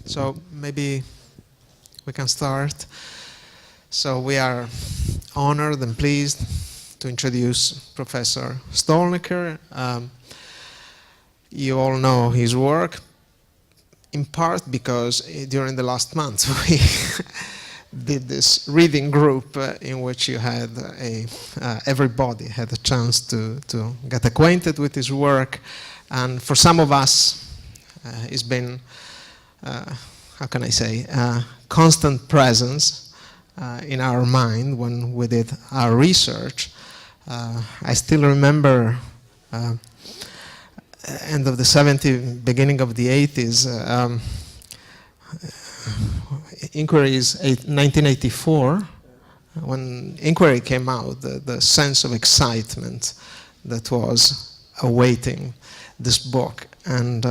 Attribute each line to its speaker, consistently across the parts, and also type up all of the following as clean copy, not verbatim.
Speaker 1: So maybe we can start. So we are honored and pleased to introduce Professor Stalnaker. You all know his work, in part because during the last month we did this reading group in which you had everybody had a chance to get acquainted with his work. And for some of us, it's been, how can I say, constant presence in our mind when we did our research. I still remember end of the 70s, beginning of the 80s, Inquiries, 1984, when Inquiry came out, the sense of excitement that was awaiting this book. And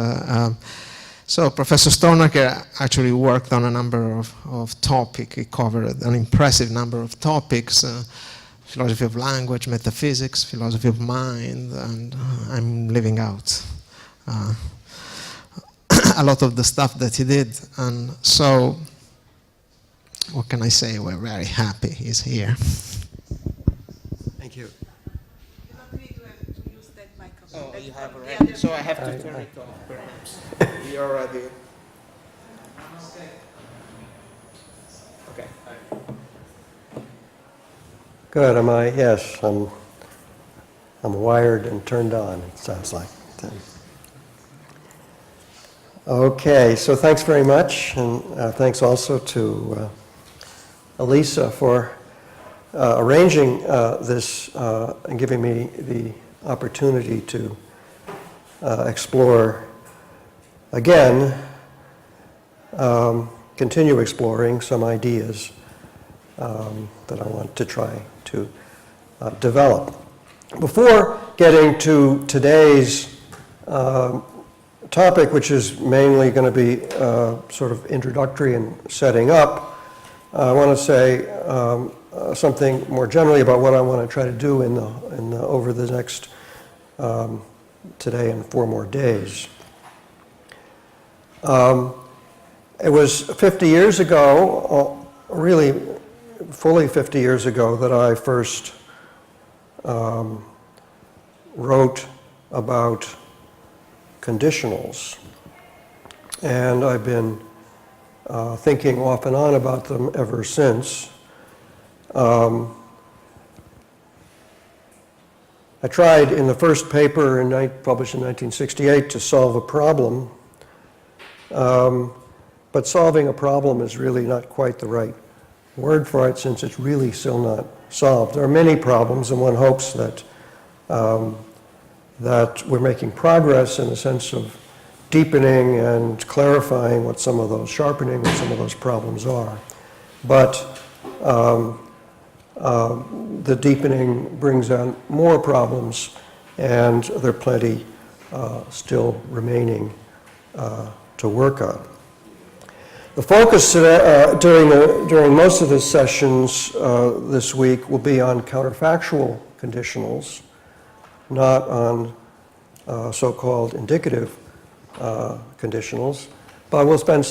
Speaker 1: so Professor Stalnaker actually worked on a number of topics. He covered an impressive number of topics, philosophy of language, metaphysics, philosophy of mind, and I'm leaving out a lot of the stuff that he did. And so, what can I say? We're very happy he's here.
Speaker 2: Thank you.
Speaker 3: You don't need to use that microphone.
Speaker 1: Oh, you have already. So I have to turn it off, perhaps. We already. Okay.
Speaker 2: Good. Am I? Yes. I'm wired and turned on. It sounds like. Okay. So thanks very much, and thanks also to Elisa for arranging this and giving me the opportunity to explore again, continue exploring some ideas that I want to try to develop. Before getting to today's topic, which is mainly going to be sort of introductory and setting up, I want to say something more generally about what I want to try to do over the next today and 4 more days. It was 50 years ago, really fully 50 years ago, that I first wrote about conditionals, and I've been thinking off and on about them ever since. I tried in the first paper published in 1968 to solve a problem, but solving a problem is really not quite the right word for it, since it's really still not solved. There are many problems, and one hopes that that we're making progress in the sense of deepening and clarifying what some of those, sharpening what some of those problems are. But the deepening brings on more problems, and there are plenty still remaining to work on. The focus today, during most of the sessions this week will be on counterfactual conditionals, not on so-called indicative conditionals. But we'll spend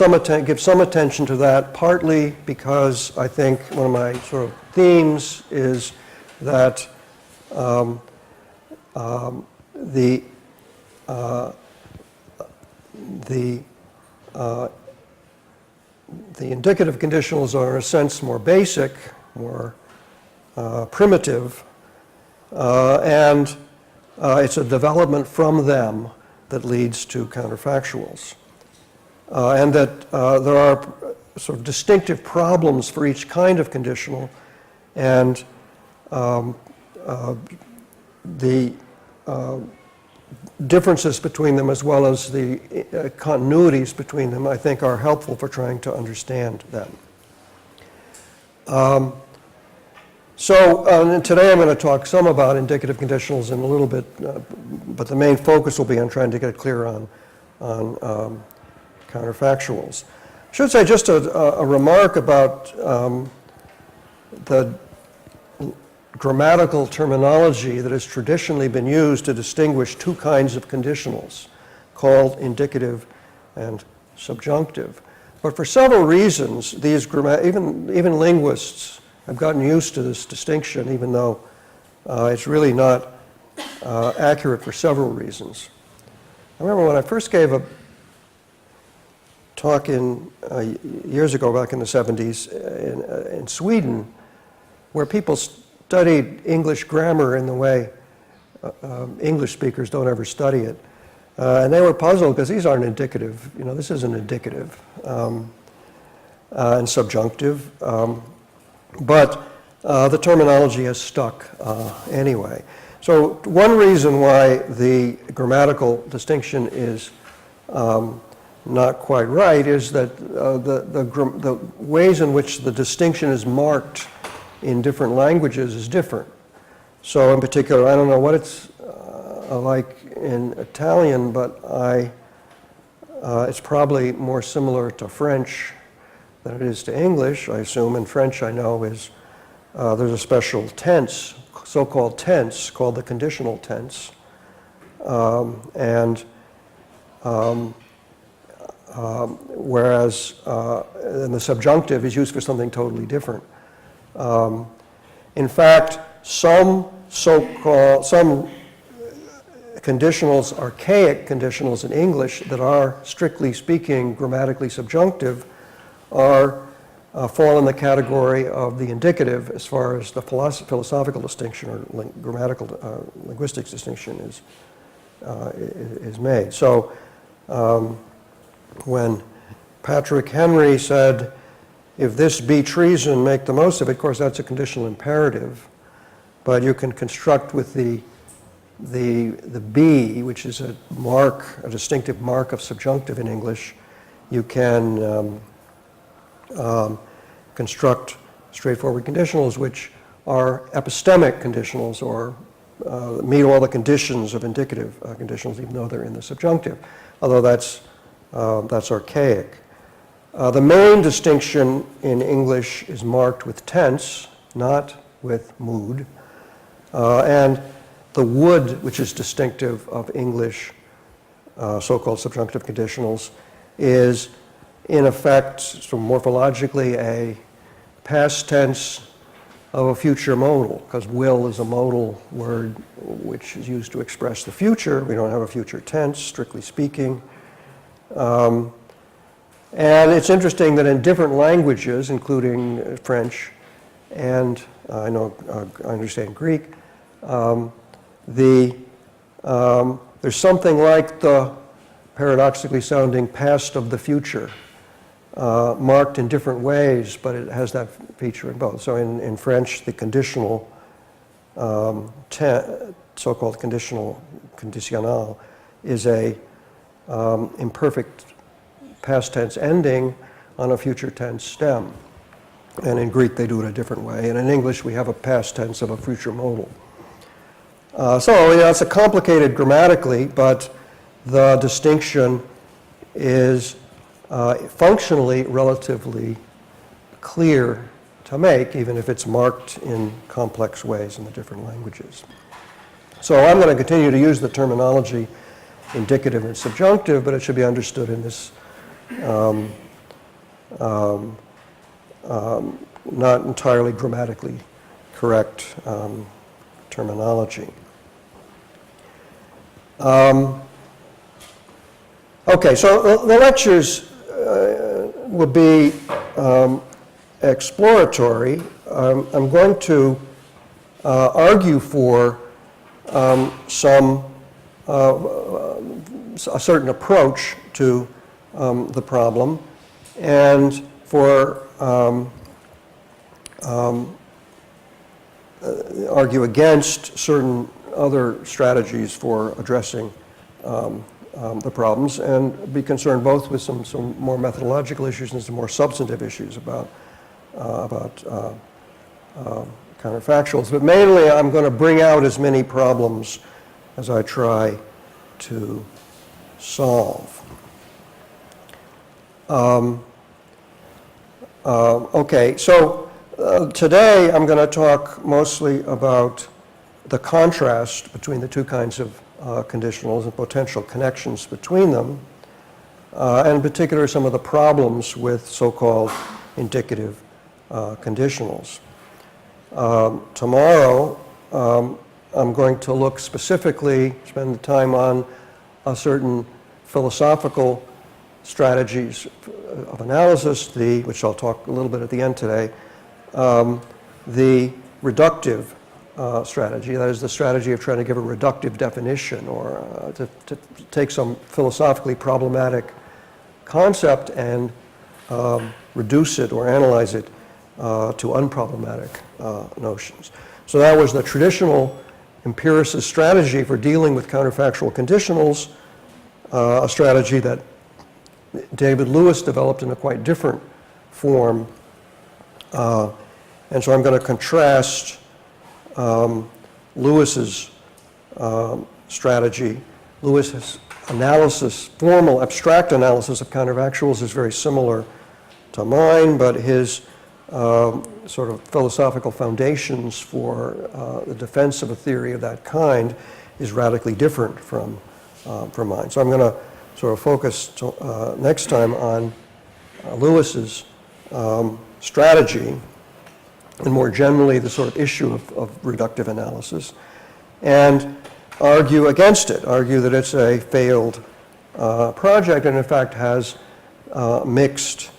Speaker 2: give some attention to that, partly because I think one of my sort of themes is that the indicative conditionals are in a sense more basic, more primitive, and it's a development from them that leads to counterfactuals. And that there are sort of distinctive problems for each kind of conditional, and the differences between them, as well as the continuities between them, I think are helpful for trying to understand them. So today I'm going to talk some about indicative conditionals in a little bit, but the main focus will be on trying to get clear on counterfactuals. I should say just a remark about the grammatical terminology that has traditionally been used to distinguish 2 kinds of conditionals, called indicative and subjunctive. But for several reasons, even linguists have gotten used to this distinction, even though it's really not accurate for several reasons. I remember when I first gave a talk years ago, back in the 70s, in Sweden, where people studied English grammar in the way English speakers don't ever study it. And they were puzzled because these aren't indicative. This isn't indicative and subjunctive. But the terminology has stuck anyway. So one reason why the grammatical distinction is not quite right is that the ways in which the distinction is marked in different languages is different. So in particular, I don't know what it's like in Italian, but it's probably more similar to French than it is to English, I assume. In French, I know there's a special tense, so-called tense, called the conditional tense. Whereas and the subjunctive is used for something totally different. In fact, some conditionals, archaic conditionals in English that are, strictly speaking, grammatically subjunctive fall in the category of the indicative as far as the philosophical distinction or grammatical linguistics distinction is made. So when Patrick Henry said, "If this be treason, make the most of it," of course that's a conditional imperative, but you can construct with the B, which is a distinctive mark of subjunctive in English, you can construct straightforward conditionals which are epistemic conditionals or meet all the conditions of indicative conditionals, even though they're in the subjunctive, although that's archaic. The main distinction in English is marked with tense, not with mood, and the would, which is distinctive of English so-called subjunctive conditionals, is in effect, so morphologically, a past tense of a future modal, because will is a modal word which is used to express the future. We don't have a future tense, strictly speaking. And it's interesting that in different languages, including French and I understand Greek, there's something like the paradoxically sounding past of the future, marked in different ways, but it has that feature in both. So in French, the conditional, so-called conditional is a imperfect past tense ending on a future tense stem. And in Greek, they do it a different way. And in English, we have a past tense of a future modal. So it's a complicated grammatically, but the distinction is functionally relatively clear to make, even if it's marked in complex ways in the different languages. So I'm going to continue to use the terminology indicative and subjunctive, but it should be understood in this not entirely grammatically correct terminology. Okay, so the lectures will be exploratory. I'm going to argue for a certain approach to the problem, and for argue against certain other strategies for addressing the problems, and be concerned both with some more methodological issues and some more substantive issues about counterfactuals. But mainly, I'm going to bring out as many problems as I try to solve. Okay, so today I'm going to talk mostly about the contrast between the two kinds of conditionals and potential connections between them. and in particular some of the problems with so-called indicative conditionals. Tomorrow, I'm going to look specifically, spend the time on a certain philosophical strategies of analysis, which I'll talk a little bit at the end today, the reductive strategy, that is the strategy of trying to give a reductive definition or to take some philosophically problematic concept and reduce it or analyze it to unproblematic notions. So that was the traditional empiricist strategy for dealing with counterfactual conditionals, a strategy that David Lewis developed in a quite different form. And so I'm going to contrast Lewis's strategy. Lewis's analysis, formal abstract analysis of counterfactuals is very similar to mine, but his sort of philosophical foundations for the defense of a theory of that kind is radically different from mine. So I'm going to sort of focus next time on Lewis's strategy and more generally the sort of issue of reductive analysis, and argue against it, argue that it's a failed project and in fact has mixed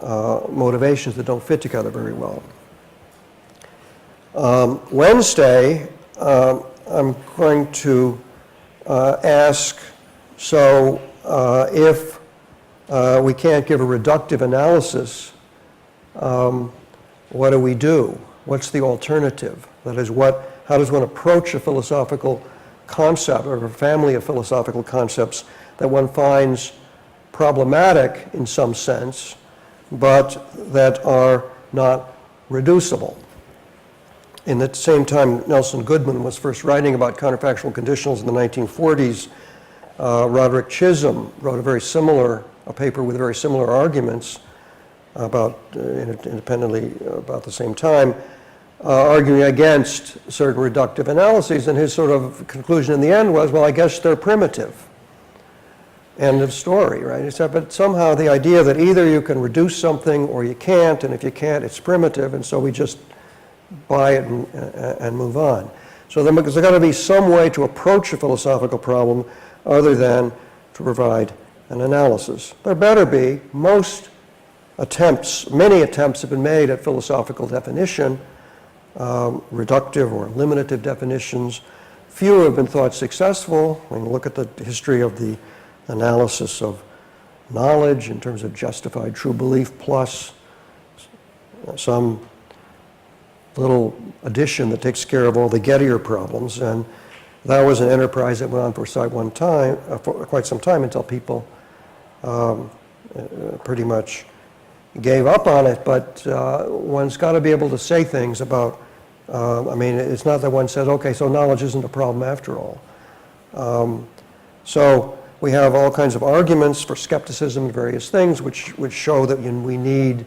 Speaker 2: motivations that don't fit together very well. Wednesday, I'm going to ask, so if we can't give a reductive analysis, what do we do? What's the alternative? That is, how does one approach a philosophical concept or a family of philosophical concepts that one finds problematic in some sense, but that are not reducible? In the same time Nelson Goodman was first writing about counterfactual conditionals in the 1940s, Roderick Chisholm wrote a paper with very similar arguments about independently about the same time, arguing against certain reductive analyses, and his sort of conclusion in the end was, well, I guess they're primitive. End of story, right? He said, but somehow the idea that either you can reduce something or you can't, and if you can't, it's primitive, and so we just buy it and move on. So there's got to be some way to approach a philosophical problem other than to provide an analysis. There better be. Many attempts have been made at philosophical definition, reductive or limitative definitions. Few have been thought successful. When you look at the history of the analysis of knowledge in terms of justified true belief plus some little addition that takes care of all the Gettier problems, and that was an enterprise that went on for quite some time until people pretty much gave up on it. But one's got to be able to say things about, I mean, it's not that one says, okay, so knowledge isn't a problem after all. So we have all kinds of arguments for skepticism and various things which show that we need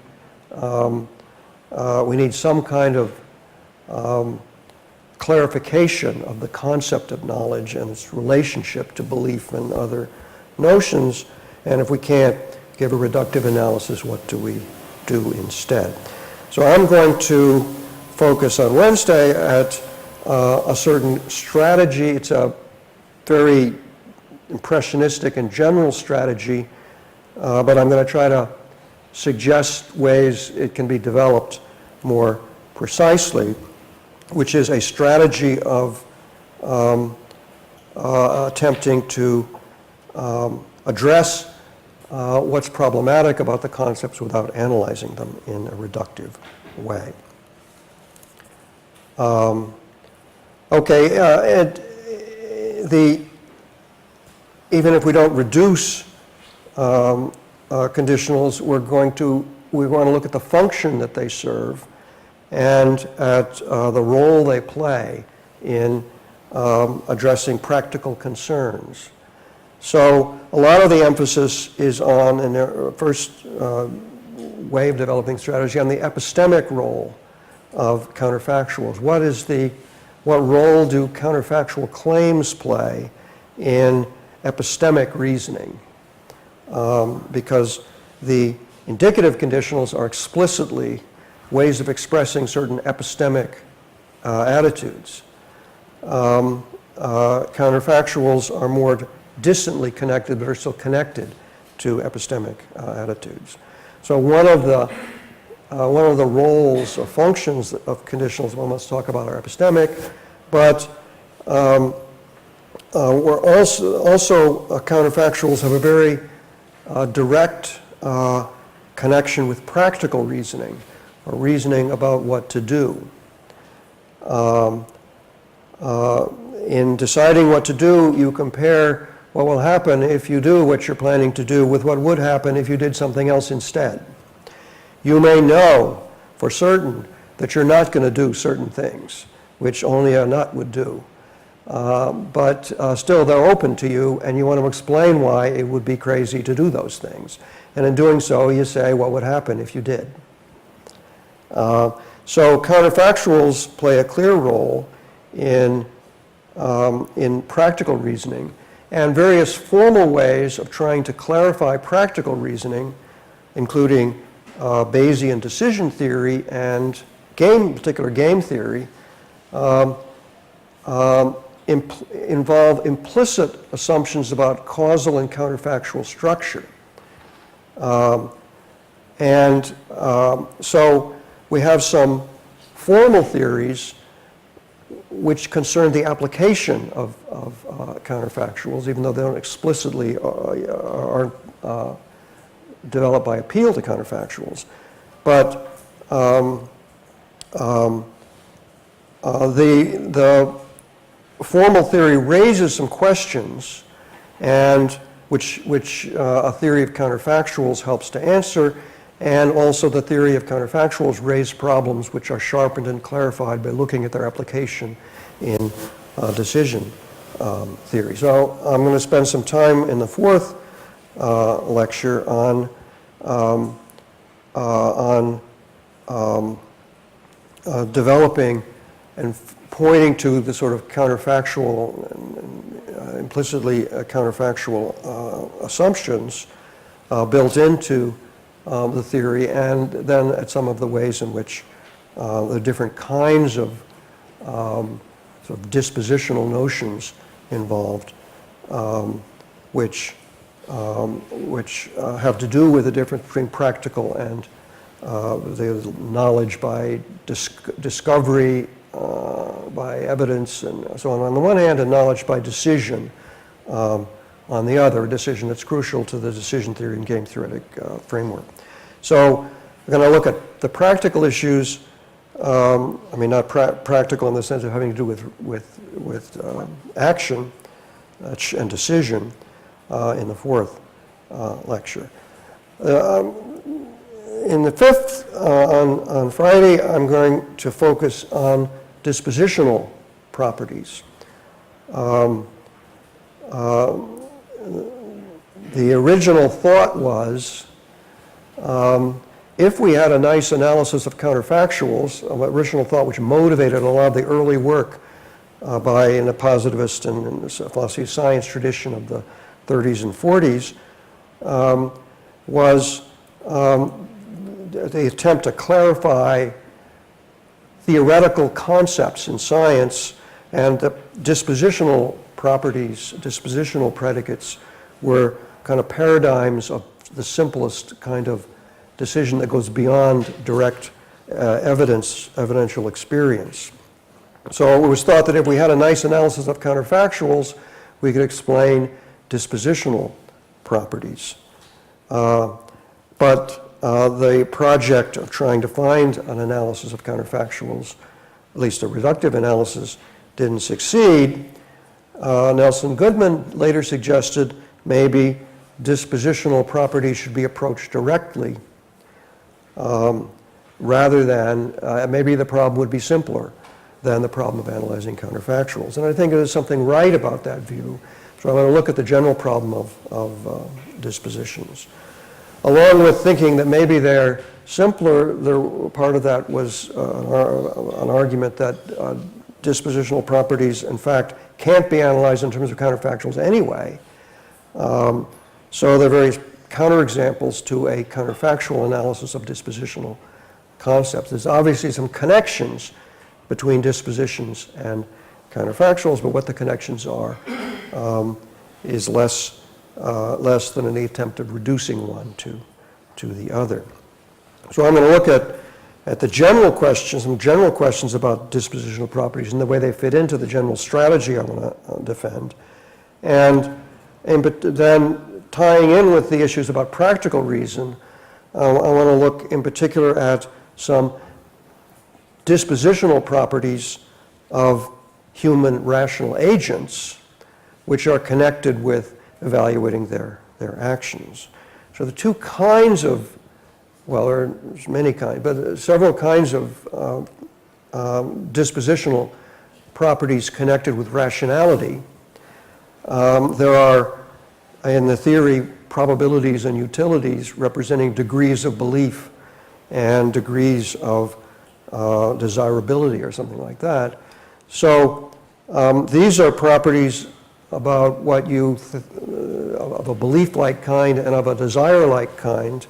Speaker 2: some kind of clarification of the concept of knowledge and its relationship to belief and other notions. And if we can't give a reductive analysis, what do we do instead? So I'm going to focus on Wednesday at a certain strategy. It's a very impressionistic and general strategy, but I'm going to try to suggest ways it can be developed more precisely, which is a strategy of attempting to address what's problematic about the concepts without analyzing them in a reductive way. Even if we don't reduce conditionals, we want to look at the function that they serve and at the role they play in addressing practical concerns. So a lot of the emphasis is on, in the first way of developing strategy, on the epistemic role of counterfactuals. What role do counterfactual claims play in epistemic reasoning, because the indicative conditionals are explicitly ways of expressing certain epistemic attitudes. Counterfactuals are more distantly connected, but are still connected to epistemic attitudes. So one of the roles or functions of conditionals, well, let's talk about our epistemic, but we're also counterfactuals have a very direct connection with practical reasoning, or reasoning about what to do. In deciding what to do, you compare what will happen if you do what you're planning to do with what would happen if you did something else instead. You may know for certain that you're not going to do certain things, which only a nut would do. But still, they're open to you, and you want to explain why it would be crazy to do those things. And in doing so, you say, what would happen if you did? So counterfactuals play a clear role in practical reasoning, and various formal ways of trying to clarify practical reasoning, including Bayesian decision theory and particular game theory, involve implicit assumptions about causal and counterfactual structure. So we have some formal theories which concern the application of counterfactuals, even though they don't explicitly aren't developed by appeal to counterfactuals. But the formal theory raises some questions, and which a theory of counterfactuals helps to answer, and also the theory of counterfactuals raise problems which are sharpened and clarified by looking at their application in decision theory. So I'm going to spend some time in the fourth lecture on developing and pointing to the sort of counterfactual, implicitly counterfactual assumptions built into the theory, and then at some of the ways in which the different kinds of sort of dispositional notions involved, which have to do with the difference between practical and the knowledge by discovery, by evidence, and so on the one hand, and knowledge by decision on the other, a decision that's crucial to the decision theory and game theoretic framework. So we're going to look at the practical issues, I mean not practical in the sense of having to do with action and decision in the fourth lecture. In the fifth, on Friday, I'm going to focus on dispositional properties. The original thought was, if we had a nice analysis of counterfactuals, original thought which motivated a lot of the early work in the positivist and philosophy of science tradition of the 30s and 40s, was the attempt to clarify theoretical concepts in science, and the dispositional properties, dispositional predicates, were kind of paradigms of the simplest kind of decision that goes beyond direct evidential experience. So it was thought that if we had a nice analysis of counterfactuals, we could explain dispositional properties. But the project of trying to find an analysis of counterfactuals, at least a reductive analysis, didn't succeed. Nelson Goodman later suggested maybe dispositional properties should be approached directly, rather than, maybe the problem would be simpler than the problem of analyzing counterfactuals. And I think there's something right about that view. So I'm going to look at the general problem of dispositions. Along with thinking that maybe they're simpler, part of that was an argument that dispositional properties, in fact, can't be analyzed in terms of counterfactuals anyway, So there are various counterexamples to a counterfactual analysis of dispositional concepts. There's obviously some connections between dispositions and counterfactuals, but what the connections are is less than any attempt of reducing one to the other. So I'm going to look at the general questions, some general questions about dispositional properties and the way they fit into the general strategy I want to defend. But then tying in with the issues about practical reason, I want to look in particular at some dispositional properties of human rational agents, which are connected with evaluating their actions. So the two kinds of, well, there's many kinds, but several kinds of dispositional properties connected with rationality. There are, in the theory, probabilities and utilities representing degrees of belief and degrees of desirability or something like that. So these are properties about what of a belief-like kind and of a desire-like kind.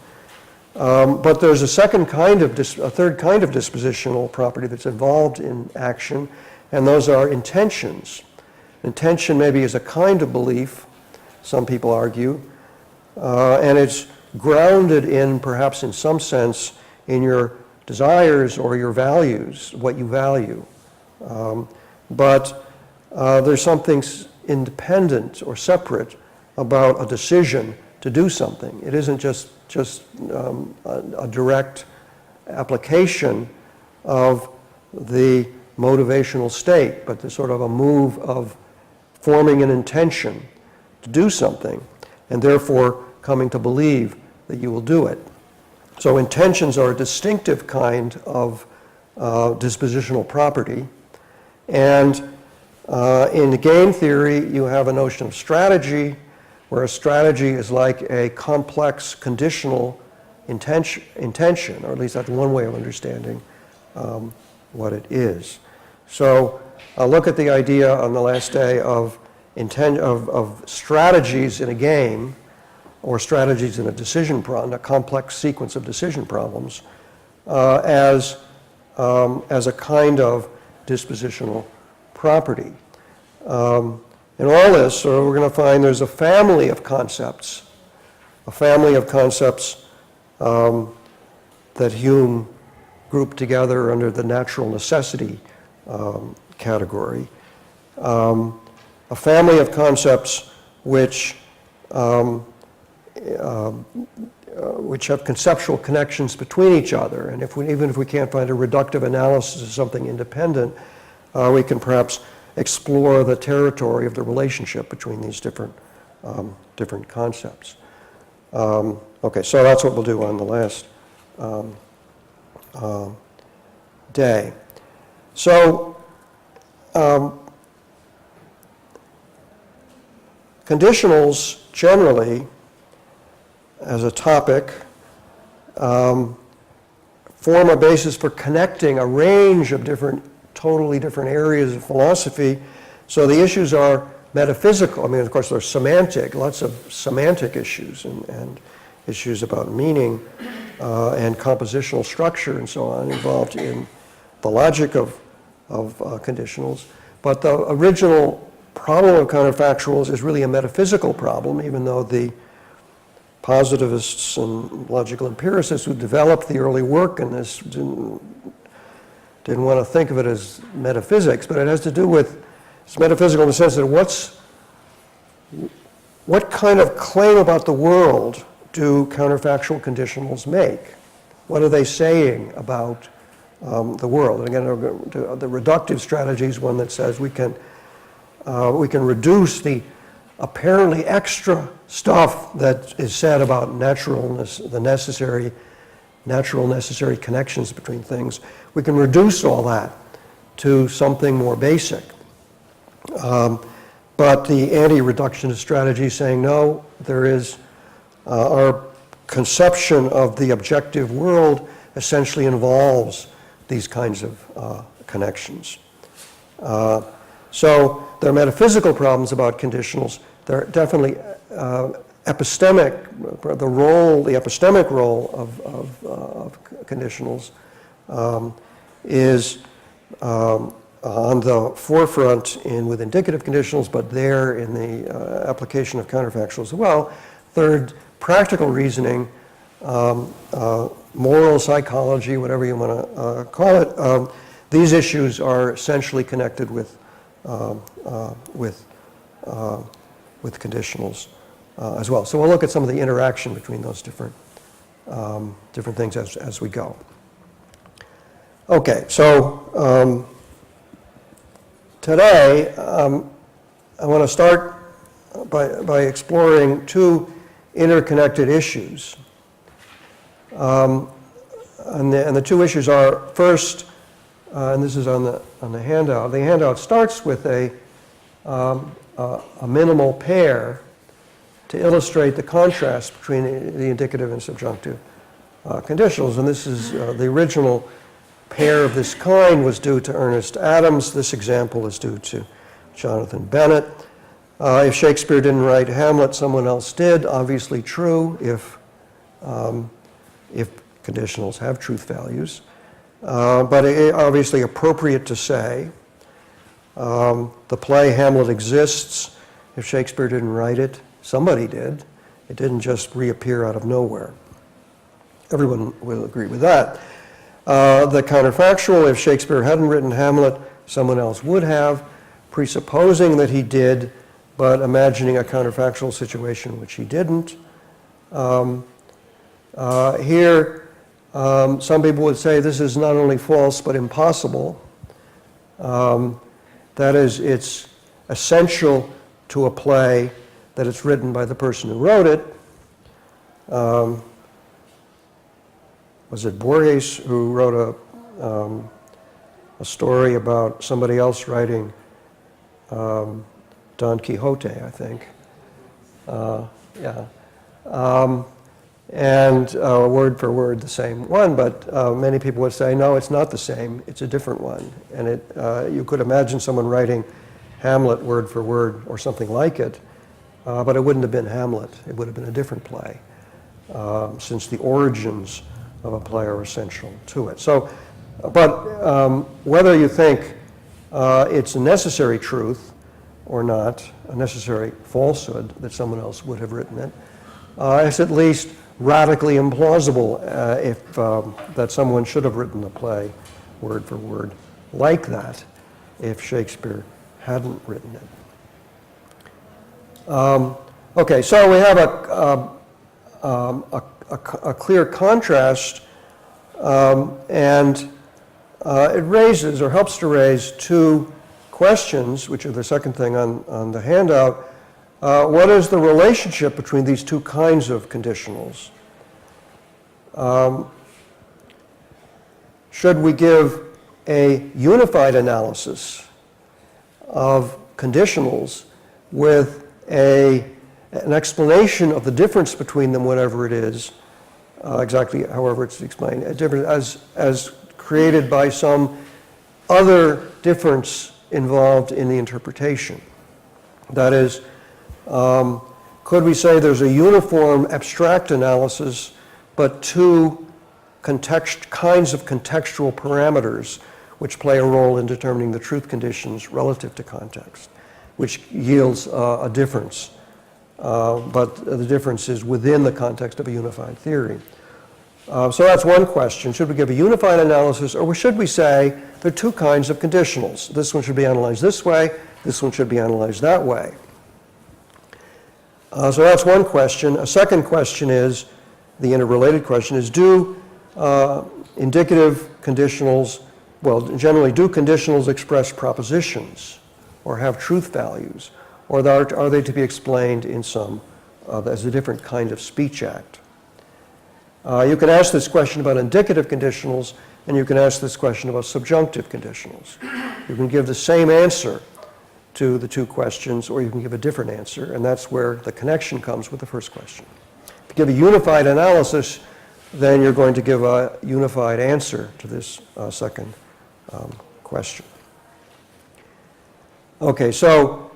Speaker 2: But there's a third kind of dispositional property that's involved in action, and those are intentions. Intention maybe is a kind of belief, some people argue, and it's grounded in, perhaps in some sense, in your desires or your values, what you value. But there's something independent or separate about a decision to do something. It isn't just a direct application of the motivational state, but the sort of a move of forming an intention to do something, and therefore coming to believe that you will do it. So intentions are a distinctive kind of dispositional property. And in the game theory, you have a notion of strategy, where a strategy is like a complex conditional intention, or at least that's one way of understanding what it is. So I'll look at the idea on the last day of strategies in a game, or strategies in a decision problem, a complex sequence of decision problems, as a kind of dispositional property. In all this, we're going to find there's a family of concepts that Hume grouped together under the natural necessity category. A family of concepts which have conceptual connections between each other. And even if we can't find a reductive analysis of something independent, we can perhaps explore the territory of the relationship between these different concepts. Okay, so that's what we'll do on the last day. So conditionals generally, as a topic, form a basis for connecting a range of totally different areas of philosophy. So the issues are metaphysical. I mean, of course, there's lots of semantic issues and issues about meaning and compositional structure and so on involved in the logic of conditionals. But the original problem of counterfactuals is really a metaphysical problem, even though the positivists and logical empiricists who developed the early work in this didn't want to think of it as metaphysics, but it has to do with, it's metaphysical in the sense that what kind of claim about the world do counterfactual conditionals make? What are they saying about the world? And again, the reductive strategy is one that says we can reduce the apparently extra stuff that is said about naturalness, the natural necessary connections between things. We can reduce all that to something more basic. But the anti-reductionist strategy is saying, no, there is our conception of the objective world essentially involves these kinds of connections. So there are metaphysical problems about conditionals. They're definitely epistemic, the epistemic role of conditionals is on the forefront with indicative conditionals, but there in the application of counterfactuals as well. Third, practical reasoning, moral psychology, whatever you want to call it. These issues are essentially connected with conditionals as well. So we'll look at some of the interaction between those different things as we go. Okay, so today I want to start by exploring two interconnected issues. And the two issues are, first, and this is on the handout. The handout starts with a minimal pair to illustrate the contrast between the indicative and subjunctive conditionals. And this is the original pair of this kind was due to Ernest Adams. This example is due to Jonathan Bennett. If Shakespeare didn't write Hamlet, someone else did. Obviously true if conditionals have truth values. But obviously appropriate to say. The play Hamlet exists. If Shakespeare didn't write it, somebody did. It didn't just reappear out of nowhere. Everyone will agree with that. The counterfactual, if Shakespeare hadn't written Hamlet, someone else would have, presupposing that he did, but imagining a counterfactual situation which he didn't. Here, some people would say this is not only false but impossible. That is, it's essential to a play that it's written by the person who wrote it. Was it Borges who wrote a story about somebody else writing Don Quixote, I think. Yeah. And word for word the same one, but many people would say, no, it's not the same, it's a different one. And you could imagine someone writing Hamlet word for word or something like it, but it wouldn't have been Hamlet, it would have been a different play, since the origins of a play are essential to it. So, but whether you think it's a necessary truth or not, a necessary falsehood that someone else would have written it, it's at least radically implausible that someone should have written the play word for word like that if Shakespeare hadn't written it. Okay, so we have a clear contrast, and it raises or helps to raise two questions, which are the second thing on the handout. What is the relationship between these two kinds of conditionals? Should we give a unified analysis of conditionals with an explanation of the difference between them, whatever it is, exactly however it's explained, as created by some other difference involved in the interpretation? That is, could we say there's a uniform abstract analysis, but two kinds of contextual parameters which play a role in determining the truth conditions relative to context, which yields a difference, but the difference is within the context of a unified theory. So that's one question. Should we give a unified analysis, or should we say there are two kinds of conditionals? This one should be analyzed this way, this one should be analyzed that way. So that's one question. A second question is, the interrelated question is, do indicative conditionals, well, generally, do conditionals express propositions or have truth values? Or are they to be explained in some, as a different kind of speech act? You can ask this question about indicative conditionals, and you can ask this question about subjunctive conditionals. You can give the same answer to the two questions, or you can give a different answer, and that's where the connection comes with the first question. If you give a unified analysis, then you're going to give a unified answer to this second question. Okay, so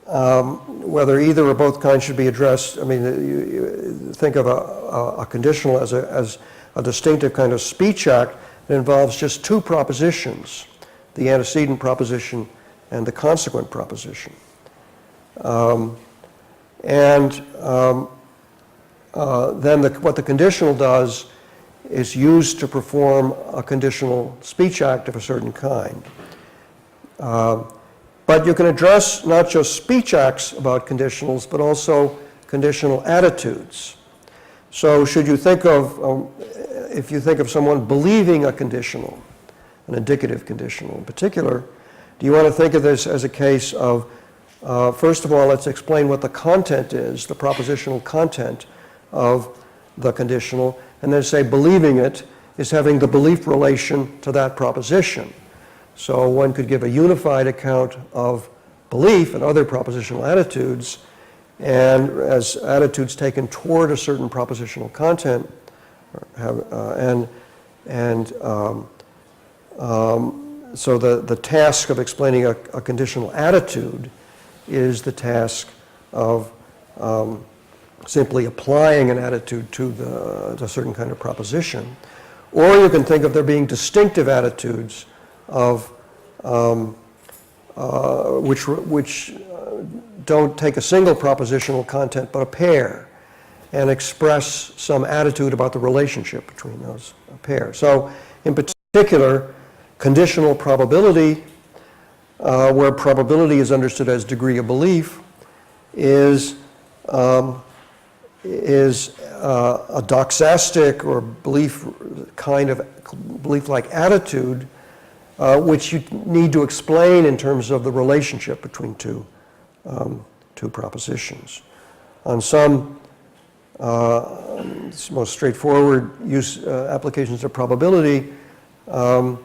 Speaker 2: whether either or both kinds should be addressed. I mean, you think of a conditional as a distinctive kind of speech act that involves just two propositions, the antecedent proposition and the consequent proposition. Then what the conditional does is used to perform a conditional speech act of a certain kind. But you can address not just speech acts about conditionals, but also conditional attitudes. So should you think of, if you think of someone believing a conditional, an indicative conditional in particular, do you want to think of this as a case of, first of all, let's explain what the content is, the propositional content of the conditional, and then say believing it is having the belief relation to that proposition. So one could give a unified account of belief and other propositional attitudes, and as attitudes taken toward a certain propositional content, so the task of explaining a conditional attitude is the task of simply applying an attitude to a certain kind of proposition. Or you can think of there being distinctive attitudes of which don't take a single propositional content but a pair and express some attitude about the relationship between those pairs. So in particular, conditional probability, where probability is understood as degree of belief, is a doxastic or belief-like attitude which you need to explain in terms of the relationship between two propositions. On some most straightforward applications of probability, a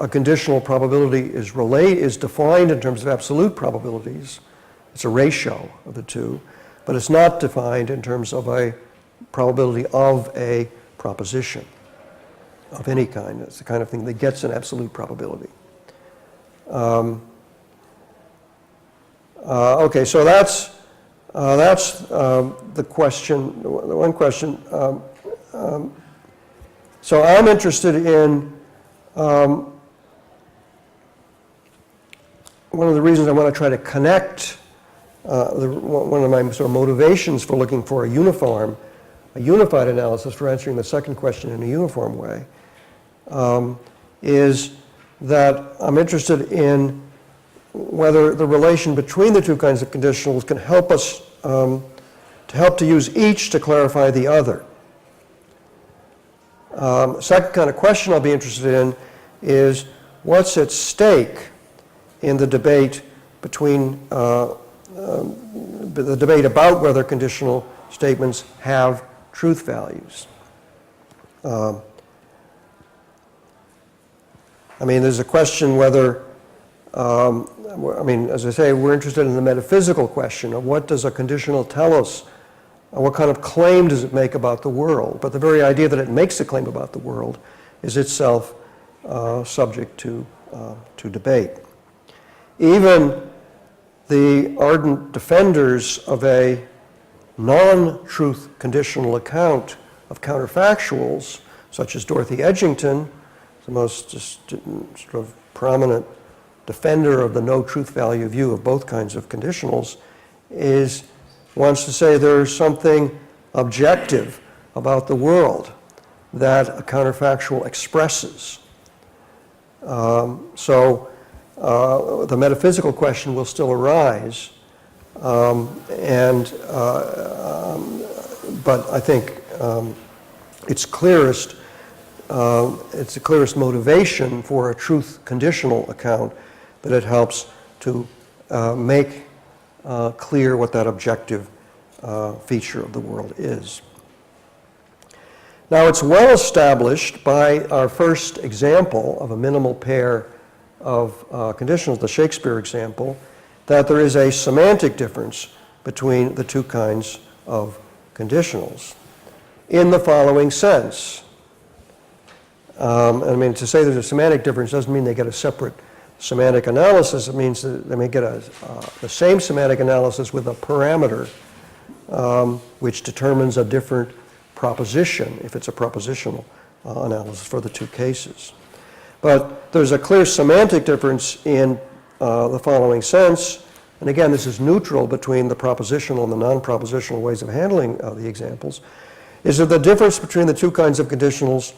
Speaker 2: conditional probability is defined in terms of absolute probabilities. It's a ratio of the two, but it's not defined in terms of a probability of a proposition of any kind. It's the kind of thing that gets an absolute probability. Okay, so that's the question. The one question. So I'm interested in one of the reasons I want to try to connect. One of my sort of motivations for looking for a unified analysis for answering the second question in a uniform way, is that I'm interested in whether the relation between the two kinds of conditionals can help us to use each to clarify the other. Second kind of question I'll be interested in is what's at stake in the debate between the debate about whether conditional statements have truth values. I mean, there's a question whether, as I say, we're interested in the metaphysical question of what does a conditional tell us, what kind of claim does it make about the world? But the very idea that it makes a claim about the world is itself subject to debate. Even the ardent defenders of a non-truth conditional account of counterfactuals, such as Dorothy Edgington, the most sort of prominent defender of the no truth value view of both kinds of conditionals, wants to say there's something objective about the world that a counterfactual expresses. So the metaphysical question will still arise, but I think it's the clearest motivation for a truth conditional account that it helps to make clear what that objective feature of the world is. Now, it's well established by our first example of a minimal pair of conditionals, the Shakespeare example, that there is a semantic difference between the two kinds of conditionals in the following sense. To say there's a semantic difference doesn't mean they get a separate semantic analysis, it means that they may get the same semantic analysis with a parameter which determines a different proposition, if it's a propositional analysis for the two cases. But there's a clear semantic difference in the following sense, and again, this is neutral between the propositional and the non-propositional ways of handling the examples, is that the difference between the two kinds of conditionals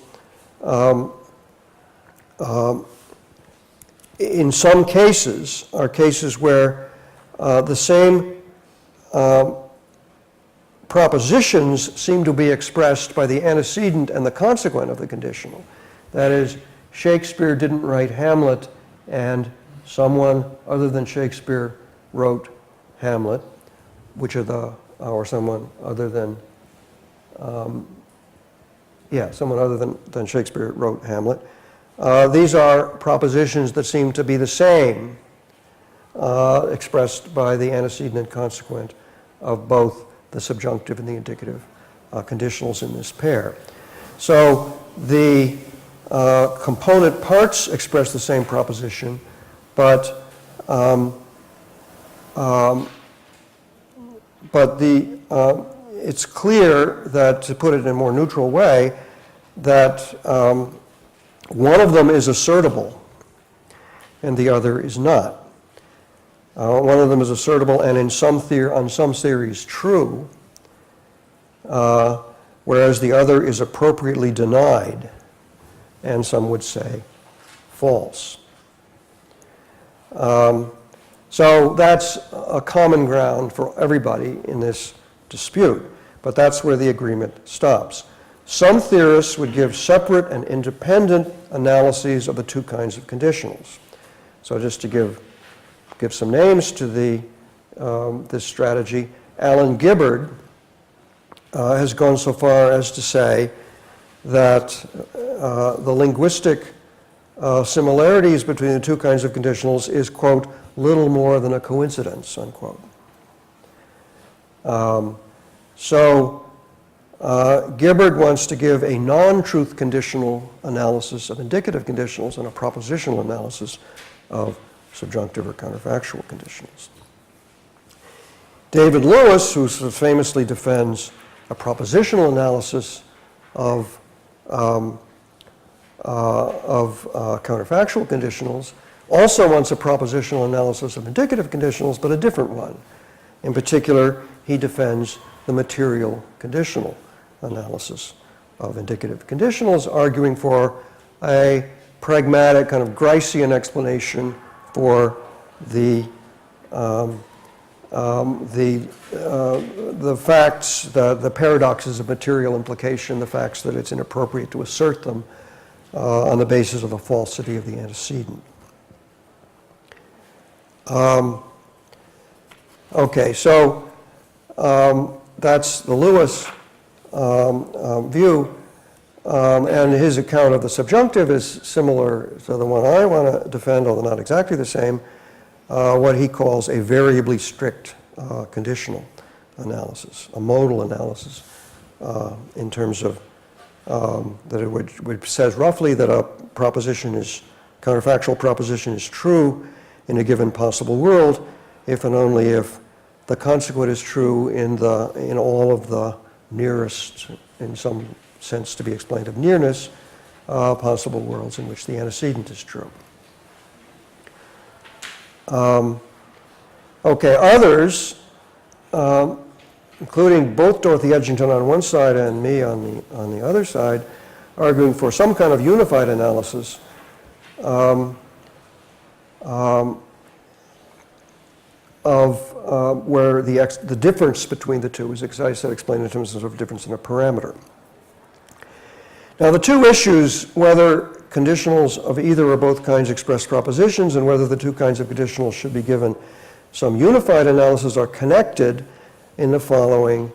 Speaker 2: in some cases are cases where the same propositions seem to be expressed by the antecedent and the consequent of the conditional. That is, Shakespeare didn't write Hamlet, and someone other than Shakespeare wrote Hamlet, or someone other than, someone other than Shakespeare wrote Hamlet. These are propositions that seem to be the same, expressed by the antecedent and consequent of both the subjunctive and the indicative conditionals in this pair. So the component parts express the same proposition, but it's clear that, to put it in a more neutral way, that one of them is assertable and the other is not. One of them is assertable and on some theories true, whereas the other is appropriately denied, and some would say false. So that's a common ground for everybody in this dispute, but that's where the agreement stops. Some theorists would give separate and independent analyses of the two kinds of conditionals. So just to give some names to this strategy, Alan Gibbard has gone so far as to say that the linguistic similarities between the two kinds of conditionals is, quote, little more than a coincidence, unquote. Gibbard wants to give a non-truth conditional analysis of indicative conditionals and a propositional analysis of subjunctive or counterfactual conditionals. David Lewis, who famously defends a propositional analysis of counterfactual conditionals, also wants a propositional analysis of indicative conditionals, but a different one. In particular, he defends the material conditional analysis of indicative conditionals, arguing for a pragmatic, kind of Gricean explanation for the facts, the paradoxes of material implication, the facts that it's inappropriate to assert them on the basis of the falsity of the antecedent. That's the Lewis view, and his account of the subjunctive is similar to the one I want to defend, although not exactly the same, what he calls a variably strict conditional analysis, a modal analysis, in terms of that it says roughly that a counterfactual proposition is true in a given possible world if and only if the consequent is true in all of the nearest, in some sense to be explained of nearness, possible worlds in which the antecedent is true. Others, including both Dorothy Edgington on one side and me on the other side, arguing for some kind of unified analysis where the difference between the two is, as I said, explained in terms of a difference in a parameter. Now, the two issues, whether conditionals of either or both kinds express propositions and whether the two kinds of conditionals should be given some unified analysis, are connected in the following,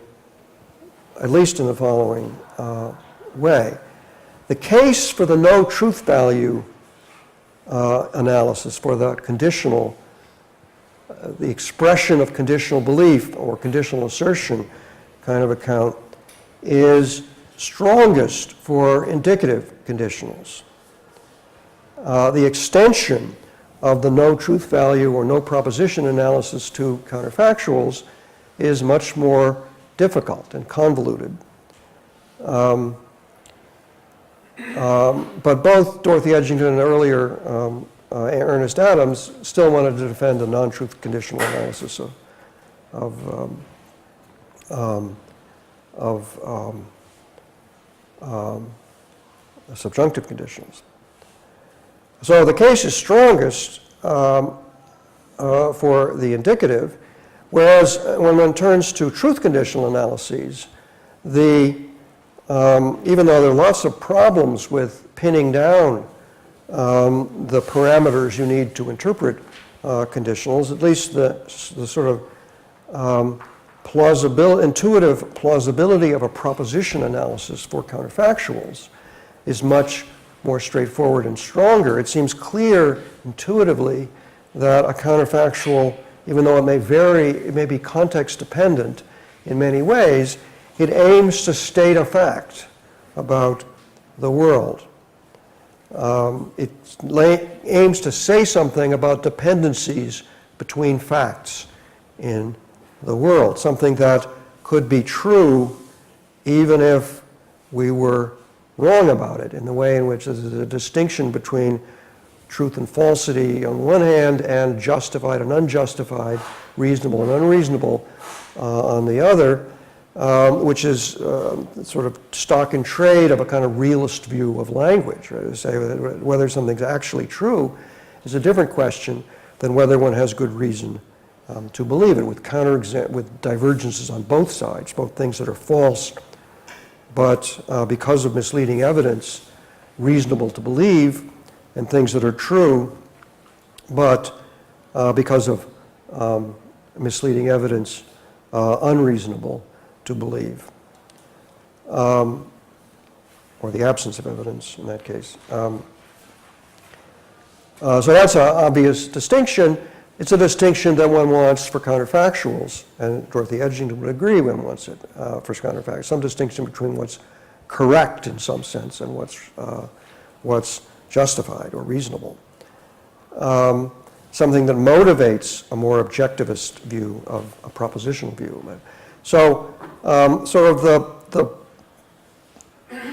Speaker 2: at least in the following way. The case for the no truth value analysis for the conditional, the expression of conditional belief or conditional assertion kind of account is strongest for indicative conditionals. The extension of the no truth value or no proposition analysis to counterfactuals is much more difficult and convoluted. But both Dorothy Edgington and earlier Ernest Adams still wanted to defend a non-truth conditional analysis of subjunctive conditions. So the case is strongest for the indicative, whereas when one turns to truth conditional analyses, even though there are lots of problems with pinning down the parameters you need to interpret conditionals, at least the sort of intuitive plausibility of a proposition analysis for counterfactuals is much more straightforward and stronger. It seems clear intuitively that a counterfactual, even though it may vary, it may be context dependent in many ways, it aims to state a fact about the world. It aims to say something about dependencies between facts in the world, something that could be true even if we were wrong about it, in the way in which there's a distinction between truth and falsity on one hand and justified and unjustified, reasonable and unreasonable on the other, which is sort of stock in trade of a kind of realist view of language. Right? To say whether something's actually true is a different question than whether one has good reason to believe it, with divergences on both sides, both things that are false, but because of misleading evidence, reasonable to believe, and things that are true, but because of misleading evidence, unreasonable to believe, or the absence of evidence in that case. So that's an obvious distinction. It's a distinction that one wants for counterfactuals, and Dorothy Edgington would agree one wants it for counterfactuals. Some distinction between what's correct in some sense and what's justified or reasonable. Something that motivates a more objectivist view of a propositional view. So sort of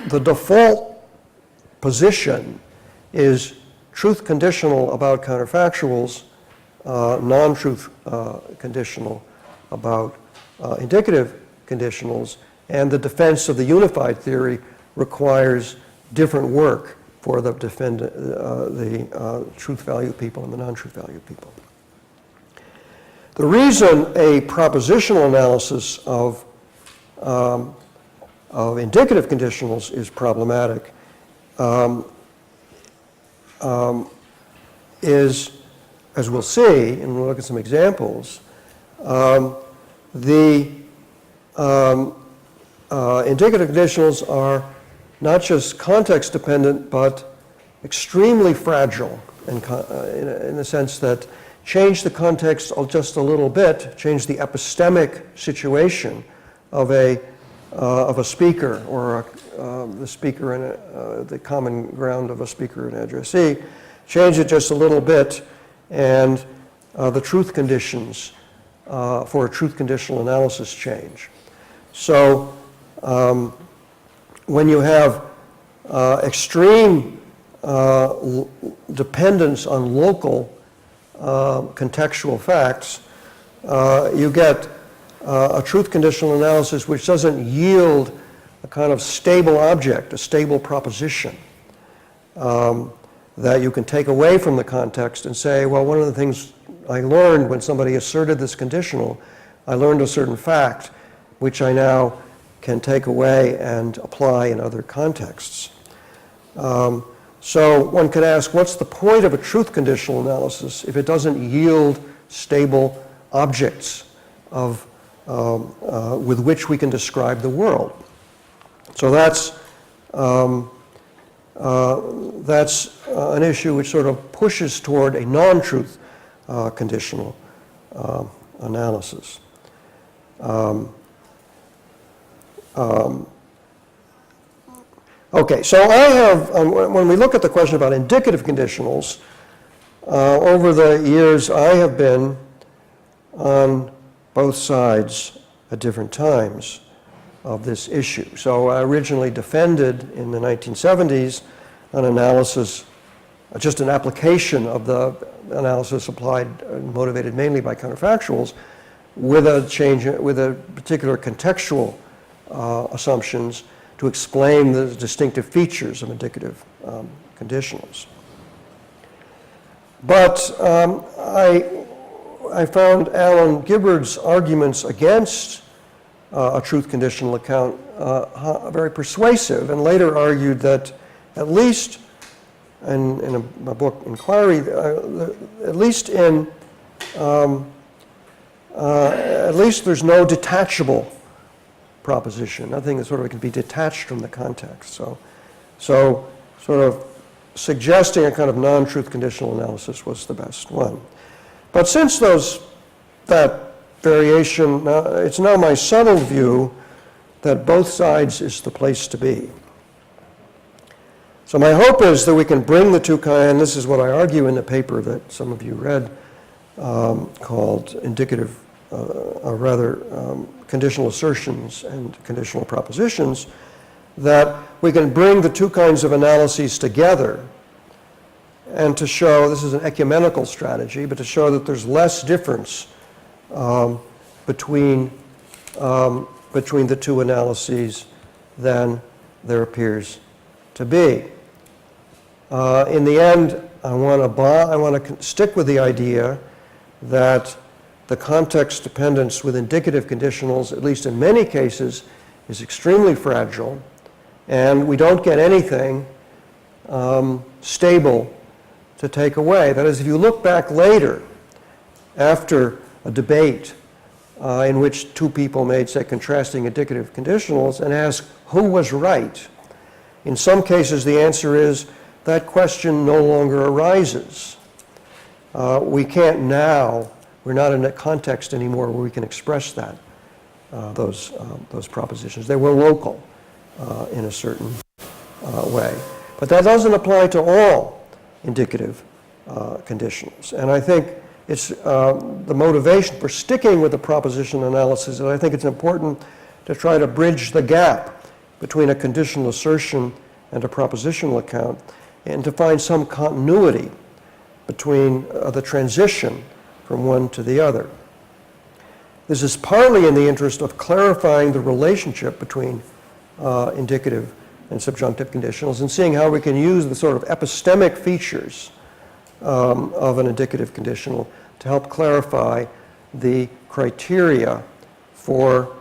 Speaker 2: the default position is truth conditional about counterfactuals, non-truth conditional about indicative conditionals, and the defense of the unified theory requires different work for the truth value people and the non-truth value people. The reason a propositional analysis of indicative conditionals is problematic is, as we'll see, and we'll look at some examples, the indicative conditionals are not just context dependent, but extremely fragile in the sense that change the context just a little bit, change the epistemic situation of a speaker or the speaker in the common ground of a speaker and addressee, change it just a little bit, and the truth conditions for a truth conditional analysis change. So when you have extreme dependence on local contextual facts, you get a truth conditional analysis which doesn't yield a kind of stable object, a stable proposition that you can take away from the context and say, well, one of the things I learned when somebody asserted this conditional, I learned a certain fact which I now can take away and apply in other contexts. So one could ask, what's the point of a truth conditional analysis if it doesn't yield stable objects with which we can describe the world? So that's an issue which sort of pushes toward a non-truth conditional analysis. Okay, so I have, when we look at the question about indicative conditionals, over the years, I have been on both sides at different times of this issue. So I originally defended in the 1970s an analysis, just an application of the analysis applied, motivated mainly by counterfactuals, with a particular contextual assumptions to explain the distinctive features of indicative conditionals. But I found Alan Gibbard's arguments against a truth conditional account very persuasive, and later argued that at least in my book Inquiry, at least there's no detachable proposition, nothing that sort of can be detached from the context. So sort of suggesting a kind of non-truth conditional analysis was the best one. But since that variation, it's now my settled view that both sides is the place to be. So my hope is that we can bring the two kinds, and this is what I argue in the paper that some of you read, called indicative, or rather conditional assertions and conditional propositions, that we can bring the two kinds of analyses together and to show, this is an ecumenical strategy, but to show that there's less difference between the two analyses than there appears to be. In the end, I want to stick with the idea that the context dependence with indicative conditionals, at least in many cases, is extremely fragile, and we don't get anything stable to take away. That is, if you look back later, after a debate in which two people made, say, contrasting indicative conditionals, and ask who was right, in some cases the answer is that question no longer arises. We can't now, we're not in a context anymore where we can express that, those propositions. They were local in a certain way. But that doesn't apply to all indicative conditionals. And I think it's the motivation for sticking with the proposition analysis, and I think it's important to try to bridge the gap between a conditional assertion and a propositional account, and to find some continuity between the transition from one to the other. This is partly in the interest of clarifying the relationship between indicative and subjunctive conditionals, and seeing how we can use the sort of epistemic features of an indicative conditional to help clarify the criteria for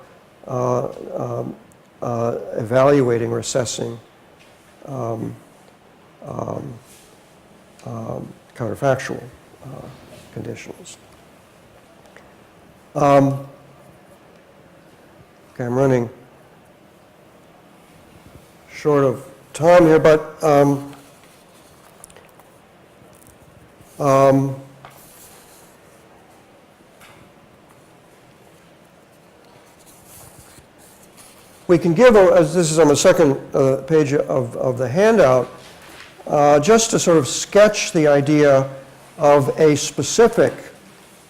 Speaker 2: evaluating or assessing counterfactual conditionals. Okay, I'm running short of time here, but we can give, as this is on the second page of the handout, just to sort of sketch the idea of a specific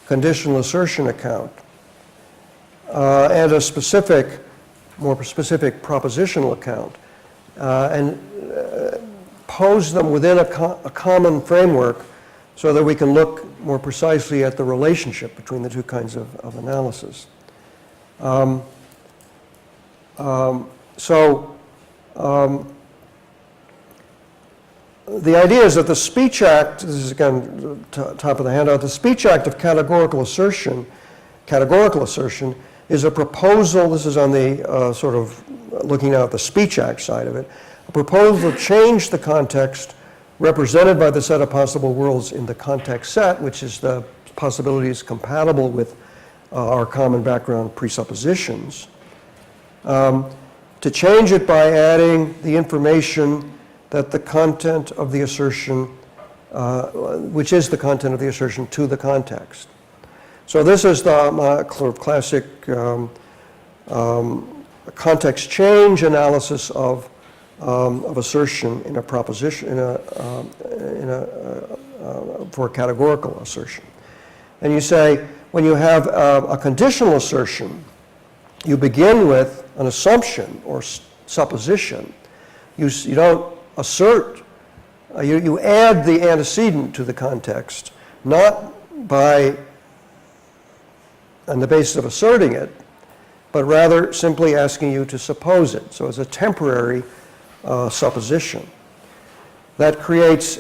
Speaker 2: conditional assertion account and a specific, more specific propositional account, and pose them within a common framework so that we can look more precisely at the relationship between the two kinds of analysis. The idea is that the Speech Act, this is again top of the handout, the Speech Act of categorical assertion is a proposal, this is on the sort of looking at the Speech Act side of it, a proposal to change the context represented by the set of possible worlds in the context set, which is the possibilities compatible with our common background presuppositions, to change it by adding the information that the content of the assertion, which is the content of the assertion, to the context. So this is the sort of classic context change analysis of assertion in a proposition, in a for a categorical assertion. And you say, when you have a conditional assertion, you begin with an assumption or supposition. You don't assert, you add the antecedent to the context, not on the basis of asserting it, but rather simply asking you to suppose it. So it's a temporary supposition. That creates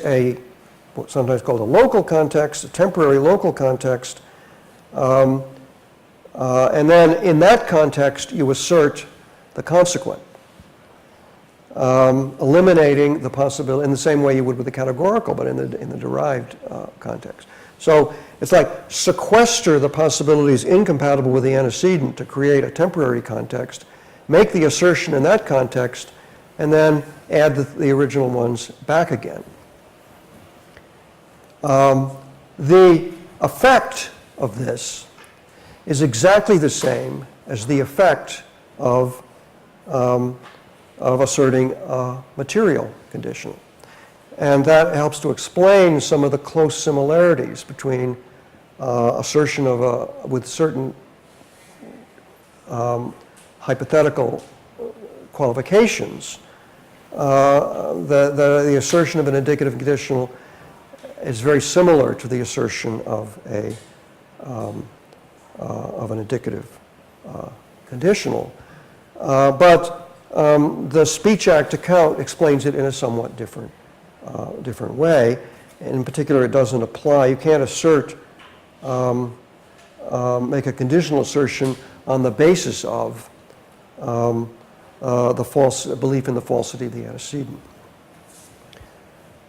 Speaker 2: what's sometimes called a local context, a temporary local context, and then in that context you assert the consequent, eliminating the possibility in the same way you would with the categorical, but in the derived context. So it's like sequester the possibilities incompatible with the antecedent to create a temporary context, make the assertion in that context, and then add the original ones back again. The effect of this is exactly the same as the effect of asserting a material conditional. And that helps to explain some of the close similarities between assertion with certain hypothetical qualifications. The assertion of an indicative conditional is very similar to the assertion of an indicative conditional. But the Speech Act account explains it in a somewhat different way. In particular, it doesn't apply. You can't assert, make a conditional assertion on the basis of the false belief in the falsity of the antecedent.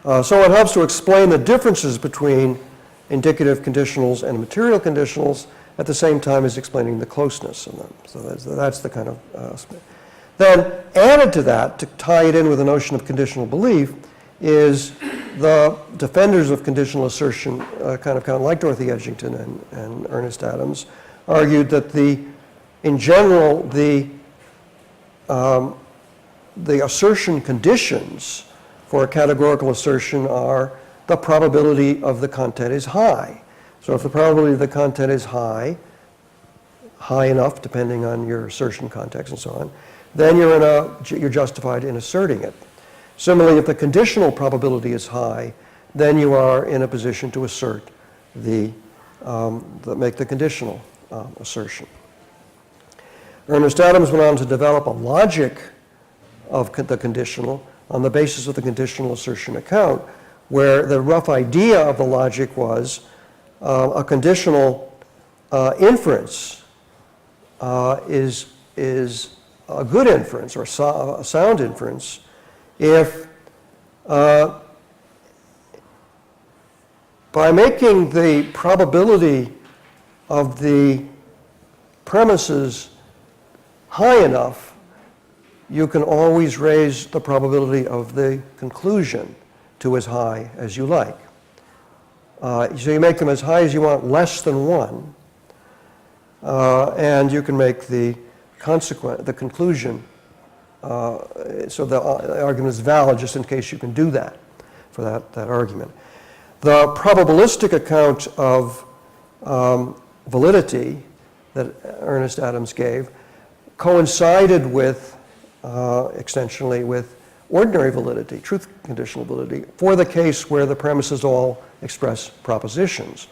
Speaker 2: So it helps to explain the differences between indicative conditionals and material conditionals at the same time as explaining the closeness of them. So that's the kind of then added to that, to tie it in with the notion of conditional belief, is the defenders of conditional assertion, kind of like Dorothy Edgington and Ernest Adams, argued that in general, the assertion conditions for a categorical assertion are the probability of the content is high. So if the probability of the content is high enough, depending on your assertion context and so on, then you're justified in asserting it. Similarly, if the conditional probability is high, then you are in a position to assert make the conditional assertion. Ernest Adams went on to develop a logic of the conditional on the basis of the conditional assertion account, where the rough idea of the logic was a conditional inference is a good inference or a sound inference if by making the probability of the premises high enough, you can always raise the probability of the conclusion to as high as you like. So you make them as high as you want, less than 1, and you can make the conclusion, so the argument is valid just in case you can do that for that argument. The probabilistic account of validity that Ernest Adams gave coincided with, extensionally, with ordinary validity, truth conditional validity, for the case where the premises all express propositions.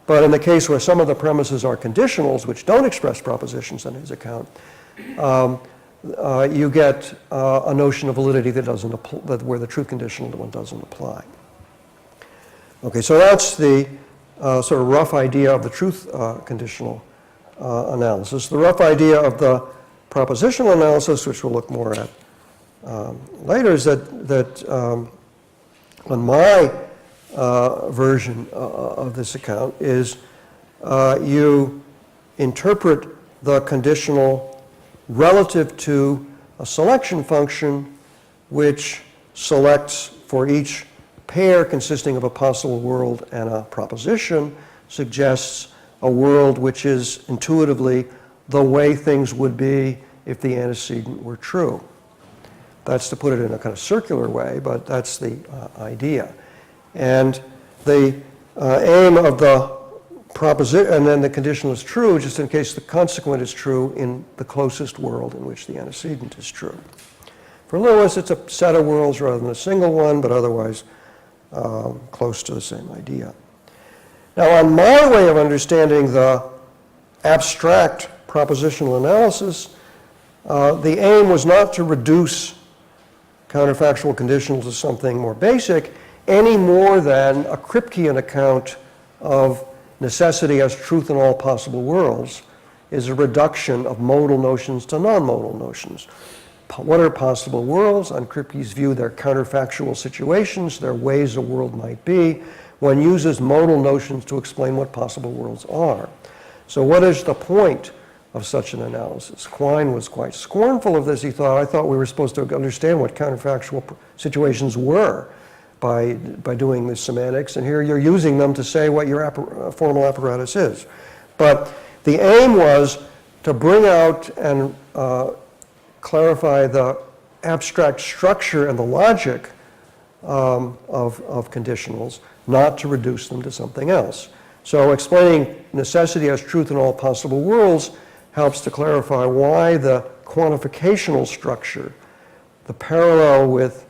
Speaker 2: But in the case where some of the premises are conditionals, which don't express propositions in his account, you get a notion of validity that doesn't apply, where the truth conditional one doesn't apply. Okay, so that's the sort of rough idea of the truth conditional analysis. The rough idea of the propositional analysis, which we'll look more at later, is that on my version of this account is you interpret the conditional relative to a selection function which selects for each pair consisting of a possible world and a proposition, suggests a world which is intuitively the way things would be if the antecedent were true. That's to put it in a kind of circular way, but that's the idea. And the aim of the proposition, and then the conditional is true, just in case the consequent is true in the closest world in which the antecedent is true. For Lewis, it's a set of worlds rather than a single one, but otherwise close to the same idea. Now, on my way of understanding the abstract propositional analysis, the aim was not to reduce counterfactual conditionals to something more basic, any more than a Kripkean account of necessity as truth in all possible worlds is a reduction of modal notions to non-modal notions. What are possible worlds? On Kripke's view, they're counterfactual situations, they're ways a world might be. One uses modal notions to explain what possible worlds are. So what is the point of such an analysis? Quine was quite scornful of this. He thought, I thought we were supposed to understand what counterfactual situations were by doing this semantics, and here you're using them to say what your formal apparatus is. But the aim was to bring out and clarify the abstract structure and the logic of conditionals, not to reduce them to something else. So explaining necessity as truth in all possible worlds helps to clarify why the quantificational structure, the parallel with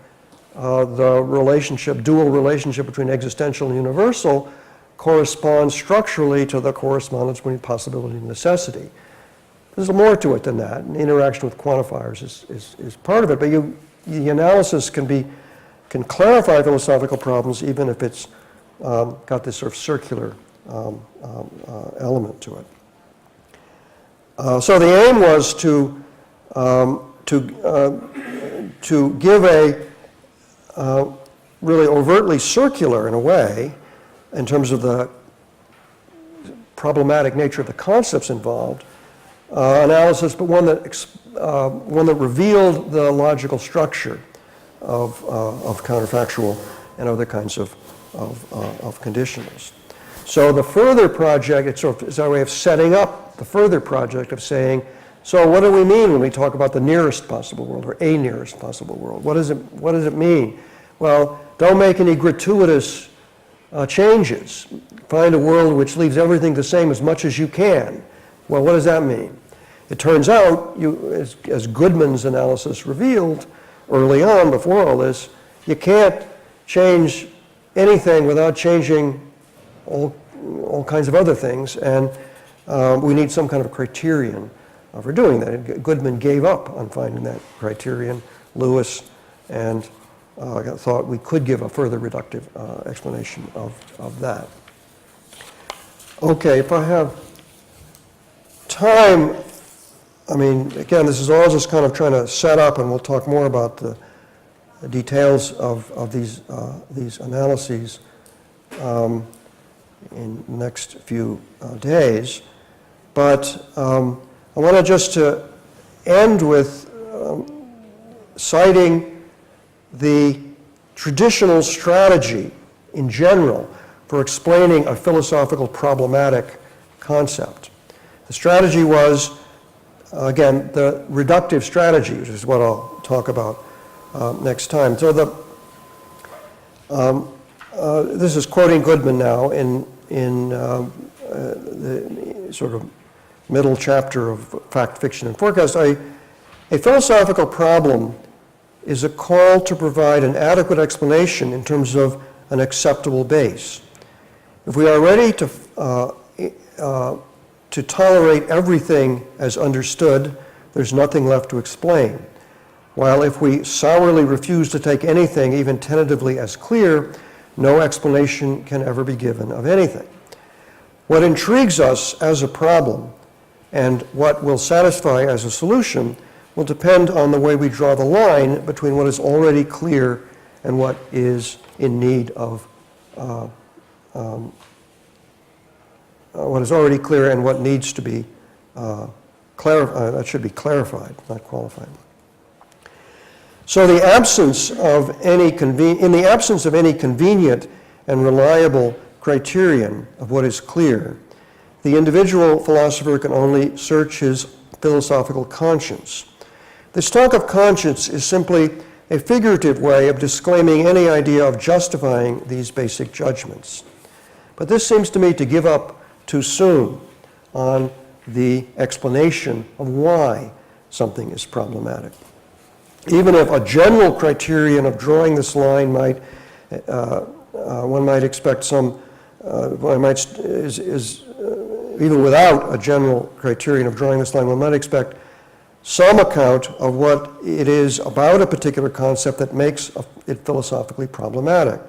Speaker 2: the relationship, dual relationship between existential and universal, corresponds structurally to the correspondence between possibility and necessity. There's more to it than that. And interaction with quantifiers is part of it, but the analysis can clarify philosophical problems even if it's got this sort of circular element to it. So the aim was to give a really overtly circular, in a way, in terms of the problematic nature of the concepts involved, analysis, but one that revealed the logical structure of counterfactual and other kinds of conditionals. So the further project, it's our way of setting up the further project of saying, so what do we mean when we talk about the nearest possible world or a nearest possible world? What does it mean? Well, don't make any gratuitous changes. Find a world which leaves everything the same as much as you can. Well, what does that mean? It turns out, as Goodman's analysis revealed early on, before all this, you can't change anything without changing all kinds of other things, and we need some kind of criterion for doing that. Goodman gave up on finding that criterion. Lewis and thought we could give a further reductive explanation of that. Okay, if I have time, I mean, again, this is all just kind of trying to set up, and we'll talk more about the details of these analyses in the next few days. But I wanted just to end with citing the traditional strategy in general for explaining a philosophical problematic concept. The strategy was, again, the reductive strategy, which is what I'll talk about next time. So this is quoting Goodman now in the sort of middle chapter of Fact, Fiction, and Forecast. A philosophical problem is a call to provide an adequate explanation in terms of an acceptable base. If we are ready to tolerate everything as understood, there's nothing left to explain. While if we sourly refuse to take anything, even tentatively, as clear, no explanation can ever be given of anything. What intrigues us as a problem and what will satisfy as a solution will depend on the way we draw the line between what is already clear and what is in need of what is already clear and what needs to be clarified. That should be clarified, not qualified. So in the absence of any convenient and reliable criterion of what is clear, the individual philosopher can only search his philosophical conscience. This talk of conscience is simply a figurative way of disclaiming any idea of justifying these basic judgments. But this seems to me to give up too soon on the explanation of why something is problematic. Even if a general criterion of drawing this line might, one might expect some, even without a general criterion of drawing this line, one might expect some account of what it is about a particular concept that makes it philosophically problematic.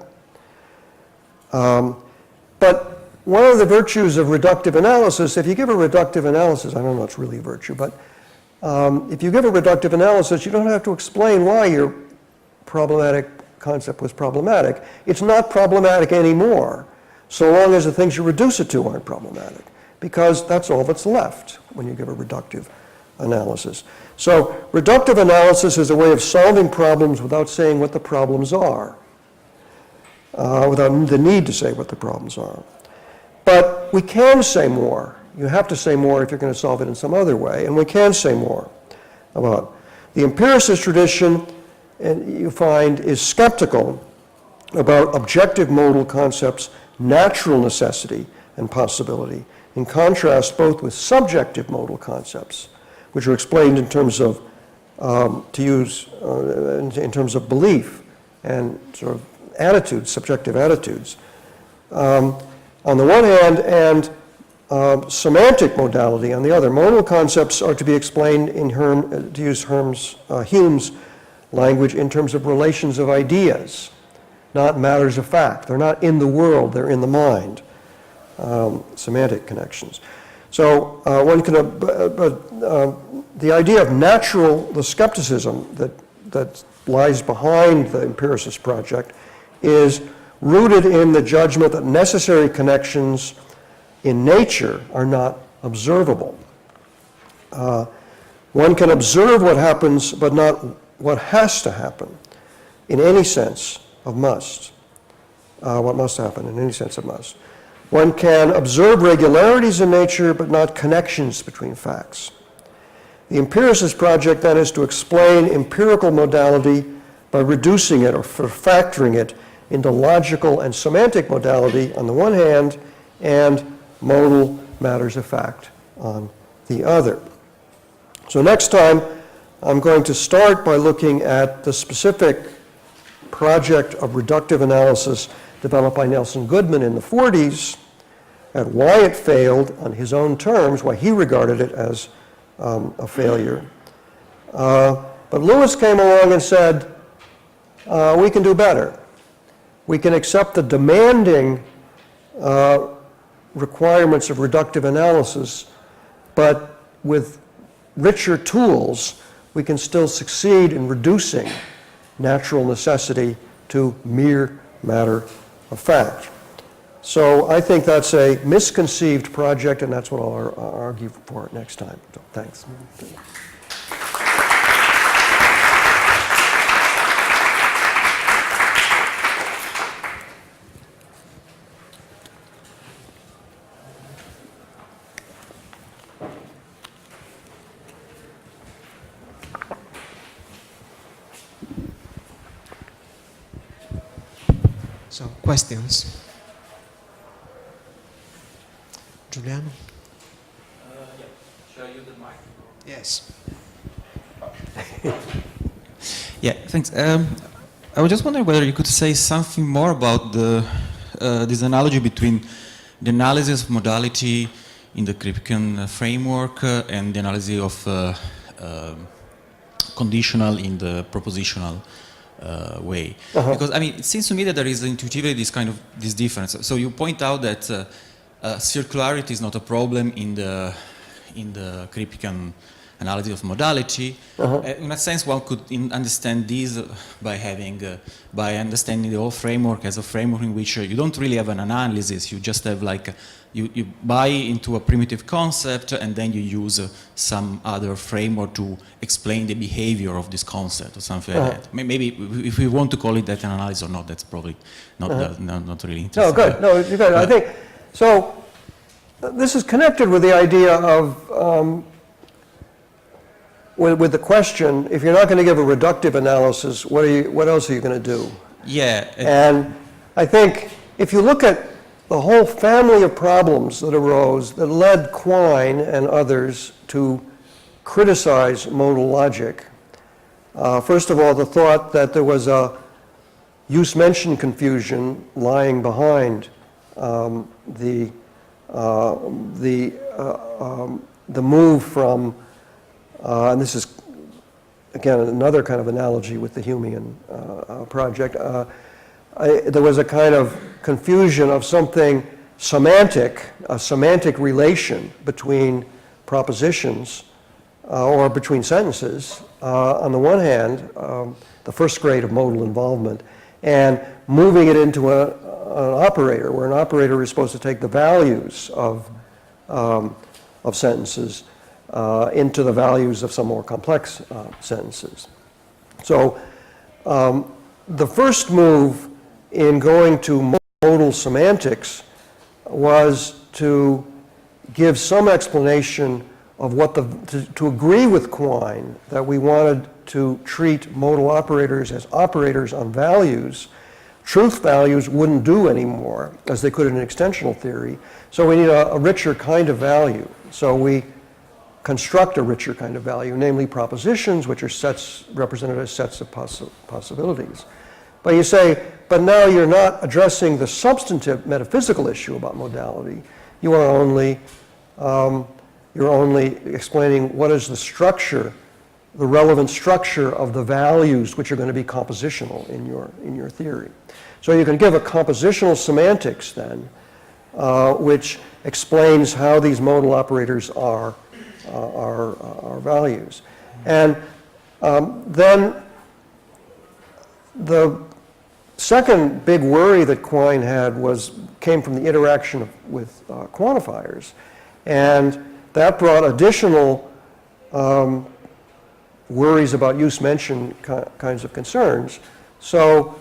Speaker 2: But one of the virtues of reductive analysis, if you give a reductive analysis, I don't know if it's really a virtue, but if you give a reductive analysis, you don't have to explain why your problematic concept was problematic. It's not problematic anymore, so long as the things you reduce it to aren't problematic, because that's all that's left when you give a reductive analysis. So reductive analysis is a way of solving problems without saying what the problems are, without the need to say what the problems are. But we can say more. You have to say more if you're going to solve it in some other way, and we can say more about it. The empiricist tradition, you find, is skeptical about objective modal concepts, natural necessity and possibility, in contrast both with subjective modal concepts, which are explained in terms of, in terms of belief and sort of attitudes, subjective attitudes, on the one hand, and semantic modality on the other. Modal concepts are to be explained in to use Hume's language, in terms of relations of ideas, not matters of fact. They're not in the world, they're in the mind. Semantic connections. So one can, the idea of the skepticism that lies behind the empiricist project is rooted in the judgment that necessary connections in nature are not observable. One can observe what happens, but not what has to happen in any sense of must. What must happen in any sense of must. One can observe regularities in nature, but not connections between facts. The empiricist project, then, is to explain empirical modality by reducing it or factoring it into logical and semantic modality on the one hand, and modal matters of fact on the other. So next time, I'm going to start by looking at the specific project of reductive analysis developed by Nelson Goodman in the 40s, at why it failed on his own terms, why he regarded it as a failure. But Lewis came along and said, we can do better. We can accept the demanding requirements of reductive analysis, but with richer tools, we can still succeed in reducing natural necessity to mere matter of fact. So I think that's a misconceived project, and that's what I'll argue for next time. So, thanks.
Speaker 1: So, questions? Giuliano?
Speaker 4: Yeah. Shall I use the microphone?
Speaker 1: Yes.
Speaker 4: Yeah, thanks. I was just wondering whether you could say something more about this analogy between the analysis of modality in the Kripken framework and the analysis of conditional in the propositional way. Because, I mean, it seems to me that there is intuitively this difference. So you point out that circularity is not a problem in the Kripken analysis of modality. In a sense, one could understand this by understanding the whole framework as a framework in which you don't really have an analysis. You just have you buy into a primitive concept and then you use some other framework to explain the behavior of this concept or something like that. Maybe if we want to call it that an analysis or not, that's probably not really interesting.
Speaker 2: No, good. No, you're good. I think so. This is connected with the idea of with the question, if you're not going to give a reductive analysis, what else are you going to do?
Speaker 4: Yeah.
Speaker 2: And I think if you look at the whole family of problems that arose that led Quine and others to criticize modal logic, first of all, the thought that there was a use-mention confusion lying behind the move from, and this is, again, another kind of analogy with the Humean project, there was a kind of confusion of something semantic, a semantic relation between propositions or between sentences, on the one hand, the first grade of modal involvement, and moving it into an operator, where an operator is supposed to take the values of sentences into the values of some more complex sentences. So the first move in going to modal semantics was to give some explanation of what to agree with Quine that we wanted to treat modal operators as operators on values. Truth values wouldn't do anymore, as they could in extensional theory. So we need a richer kind of value. So we construct a richer kind of value, namely propositions, which are sets represented as sets of possibilities. But you say, but now you're not addressing the substantive metaphysical issue about modality. You are only you're only explaining what is the structure, the relevant structure of the values which are going to be compositional in your theory. So you can give a compositional semantics then, which explains how these modal operators are values. And then the second big worry that Quine had came from the interaction with quantifiers, and that brought additional worries about use-mention kinds of concerns. So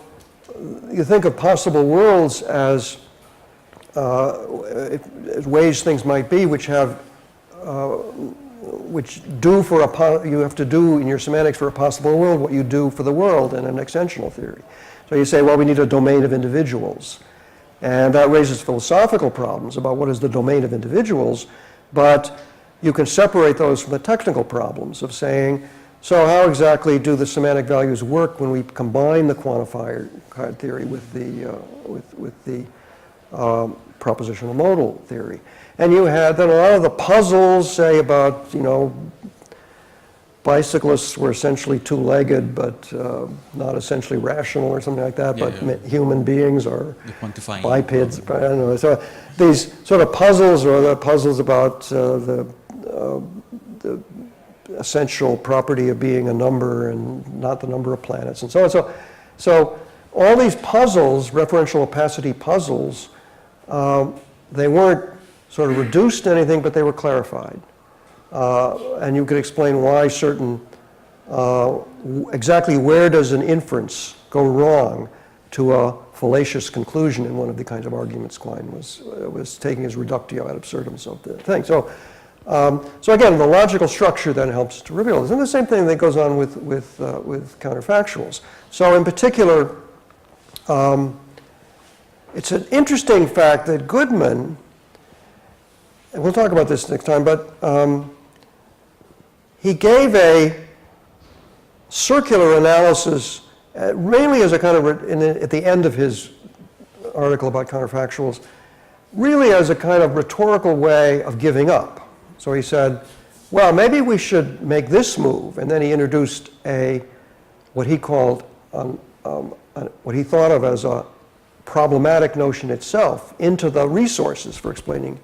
Speaker 2: you think of possible worlds as ways things might be which have you have to do in your semantics for a possible world what you do for the world in an extensional theory. So you say, well, we need a domain of individuals. And that raises philosophical problems about what is the domain of individuals, but you can separate those from the technical problems of saying, so how exactly do the semantic values work when we combine the quantifier theory with the propositional modal theory? And you had then a lot of the puzzles, say about, bicyclists were essentially two-legged, but not essentially rational or something like that, human beings are bipeds. I don't know. So these sort of puzzles are the puzzles about the essential property of being a number and not the number of planets and so on. So all these puzzles, referential opacity puzzles, they weren't sort of reduced to anything, but they were clarified. And you could explain why certain, exactly where does an inference go wrong to a fallacious conclusion in one of the kinds of arguments Quine was taking as reductio ad absurdum of the thing. So again, the logical structure then helps to reveal this. And the same thing that goes on with counterfactuals. So in particular, it's an interesting fact that Goodman, and we'll talk about this next time, but he gave a circular analysis, mainly as a kind of, at the end of his article about counterfactuals, really as a kind of rhetorical way of giving up. So he said, well, maybe we should make this move. And then he introduced what he called, what he thought of as a problematic notion itself into the resources for explaining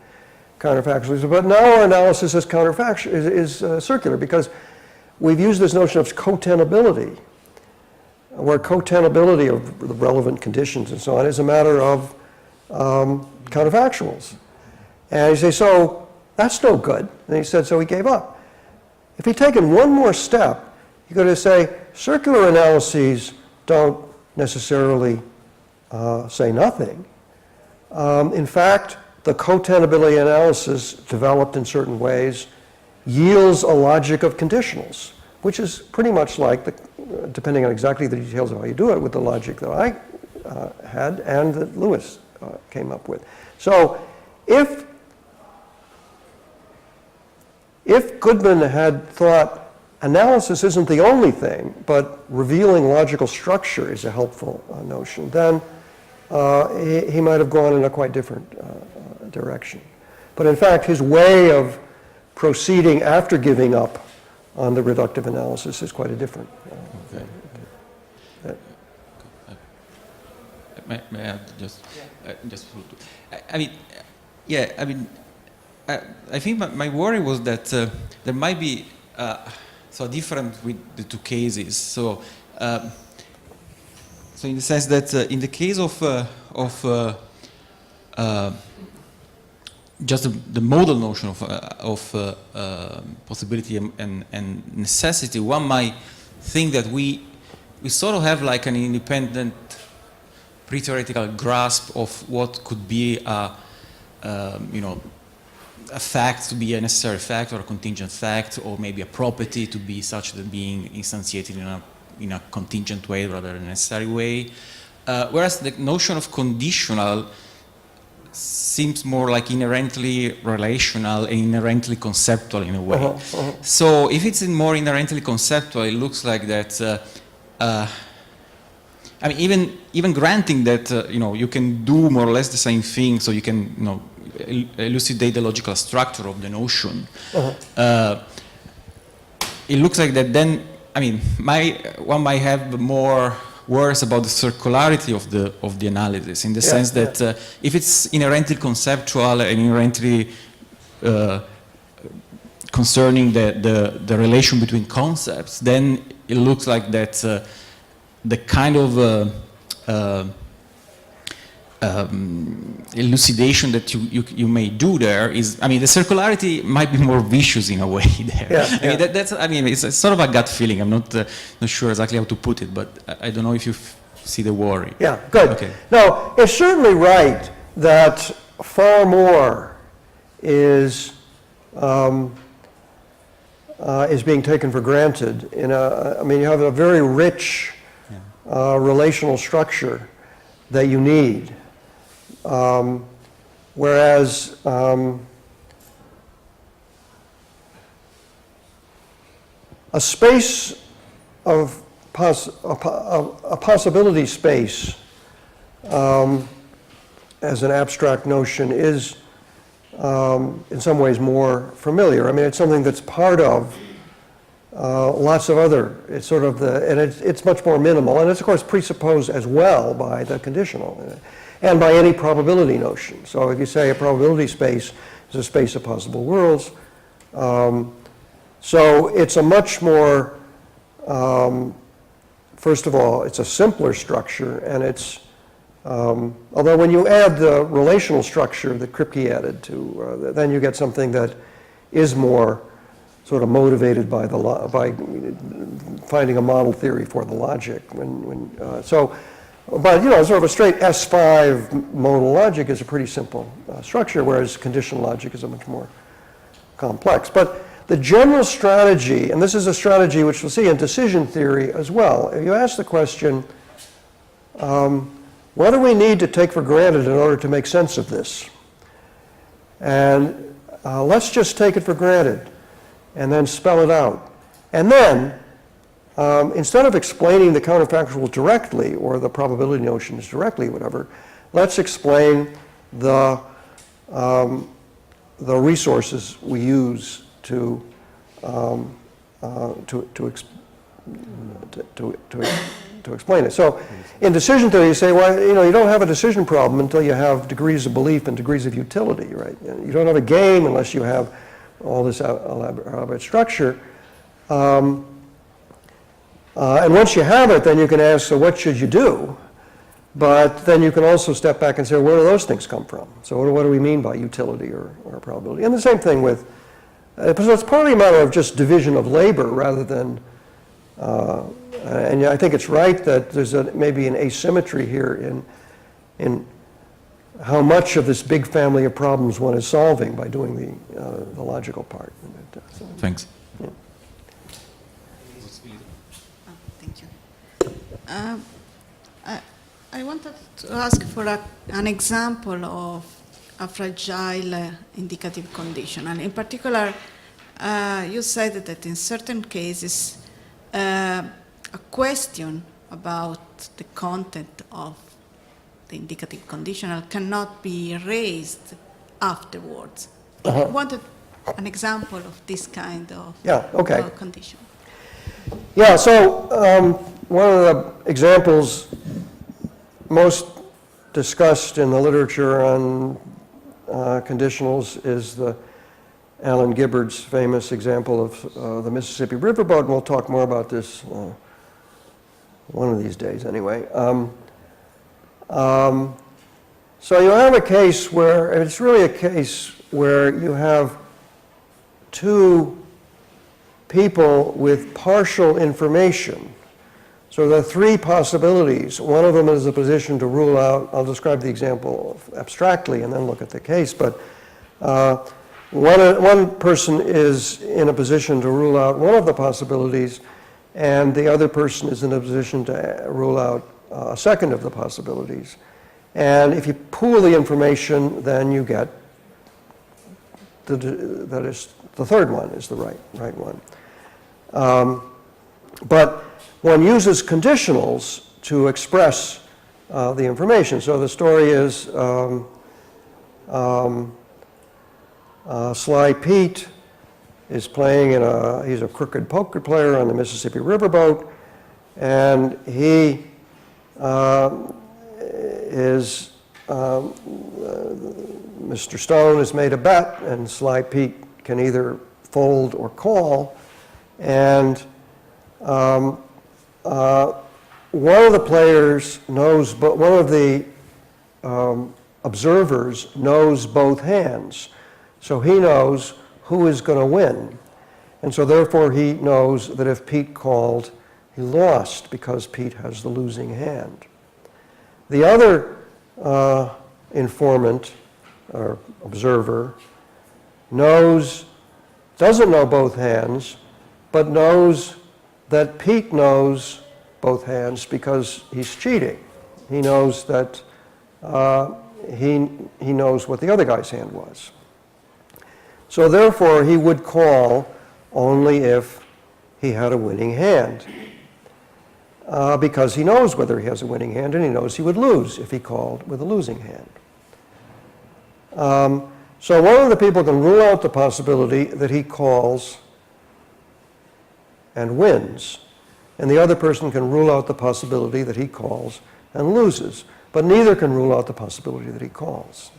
Speaker 2: counterfactuals. But now our analysis is circular because we've used this notion of cotenability, where cotenability of the relevant conditions and so on is a matter of counterfactuals. And you say, so that's no good. And he said, so he gave up. If he'd taken one more step, you could have say, circular analyses don't necessarily say nothing. In fact, the cotenability analysis developed in certain ways yields a logic of conditionals, which is pretty much like, depending on exactly the details of how you do it, with the logic that I had and that Lewis came up with. So if Goodman had thought analysis isn't the only thing, but revealing logical structure is a helpful notion, then he might have gone in a quite different direction. But in fact, his way of proceeding after giving up on the reductive analysis is quite a different.
Speaker 4: May I just, I mean, yeah, I mean, I think my worry was that there might be so different with the two cases. So, so in the sense that in the case of just the modal notion of possibility and necessity, one might think that we sort of have like an independent pre-theoretical grasp of what could be a fact to be a necessary fact or a contingent fact, or maybe a property to be such that being instantiated in a contingent way rather than a necessary way. Whereas the notion of conditional seems more like inherently relational and inherently conceptual in a way. So if it's more inherently conceptual, it looks like that. I mean, even granting that you can do more or less the same thing, so you can elucidate the logical structure of the notion. It looks like that. Then I mean, one might have more worries about the circularity of the analysis, in the sense that if it's inherently conceptual and inherently concerning the relation between concepts, then it looks like that the kind of elucidation that you may do there is, I mean, the circularity might be more vicious in a way there. I mean, it's sort of a gut feeling. I'm not sure exactly how to put it, but I don't know if you see the worry.
Speaker 2: Yeah, good.
Speaker 4: Okay.
Speaker 2: No, it's certainly right that far more is being taken for granted. I mean, you have a very rich relational structure that you need. Whereas a space of a possibility space as an abstract notion is in some ways more familiar. I mean, it's something that's part of lots of other, it's sort of and it's much more minimal, and it's of course presupposed as well by the conditional and by any probability notion. So if you say a probability space is a space of possible worlds, so it's a much more, first of all, it's a simpler structure, and it's, although when you add the relational structure that Kripke added to, then you get something that is more sort of motivated by by finding a model theory for the logic. But sort of a straight S5 modal logic is a pretty simple structure, whereas conditional logic is a much more complex. But the general strategy, and this is a strategy which we'll see in decision theory as well, if you ask the question, what do we need to take for granted in order to make sense of this? And let's just take it for granted and then spell it out. And then, instead of explaining the counterfactual directly, or the probability notions directly, whatever, let's explain the resources we use to explain it. So, in decision theory, you say, well, you don't have a decision problem until you have degrees of belief and degrees of utility, right? You don't have a game unless you have all this elaborate structure. And once you have it, then you can ask, so what should you do? But then you can also step back and say, where do those things come from? So what do we mean by utility or probability? And the same thing with, so it's partly a matter of just division of labor rather than, and I think it's right that there's maybe an asymmetry here in how much of this big family of problems one is solving by doing the logical part.
Speaker 4: Thanks.
Speaker 3: Is I wanted to ask for an example of a fragile indicative conditional. In particular, you said that in certain cases, a question about the content of the indicative conditional cannot be raised afterwards. I wanted an example of this kind of condition.
Speaker 2: Yeah, so one of the examples most discussed in the literature on conditionals is the Alan Gibbard's famous example of the Mississippi riverboat, and we'll talk more about this one of these days anyway. So you have a case where, and it's really a case where you have two people with partial information. So there are three possibilities. One of them is a position to rule out. I'll describe the example abstractly and then look at the case. But one person is in a position to rule out one of the possibilities, and the other person is in a position to rule out a second of the possibilities. And if you pool the information, then you get that is the third one is the right one. But one uses conditionals to express the information. So the story is Sly Pete is playing he's a crooked poker player on the Mississippi riverboat, and he Mr. Stone has made a bet, and Sly Pete can either fold or call, and one of the players knows, but one of the observers knows both hands, so he knows who is going to win, and so therefore he knows that if Pete called, he lost because Pete has the losing hand. The other informant or observer doesn't know both hands, but knows that Pete knows both hands because he's cheating. He knows that he knows what the other guy's hand was. So therefore, he would call only if he had a winning hand, because he knows whether he has a winning hand, and he knows he would lose if he called with a losing hand. So one of the people can rule out the possibility that he calls and wins, and the other person can rule out the possibility that he calls and loses, but neither can rule out the possibility that he calls.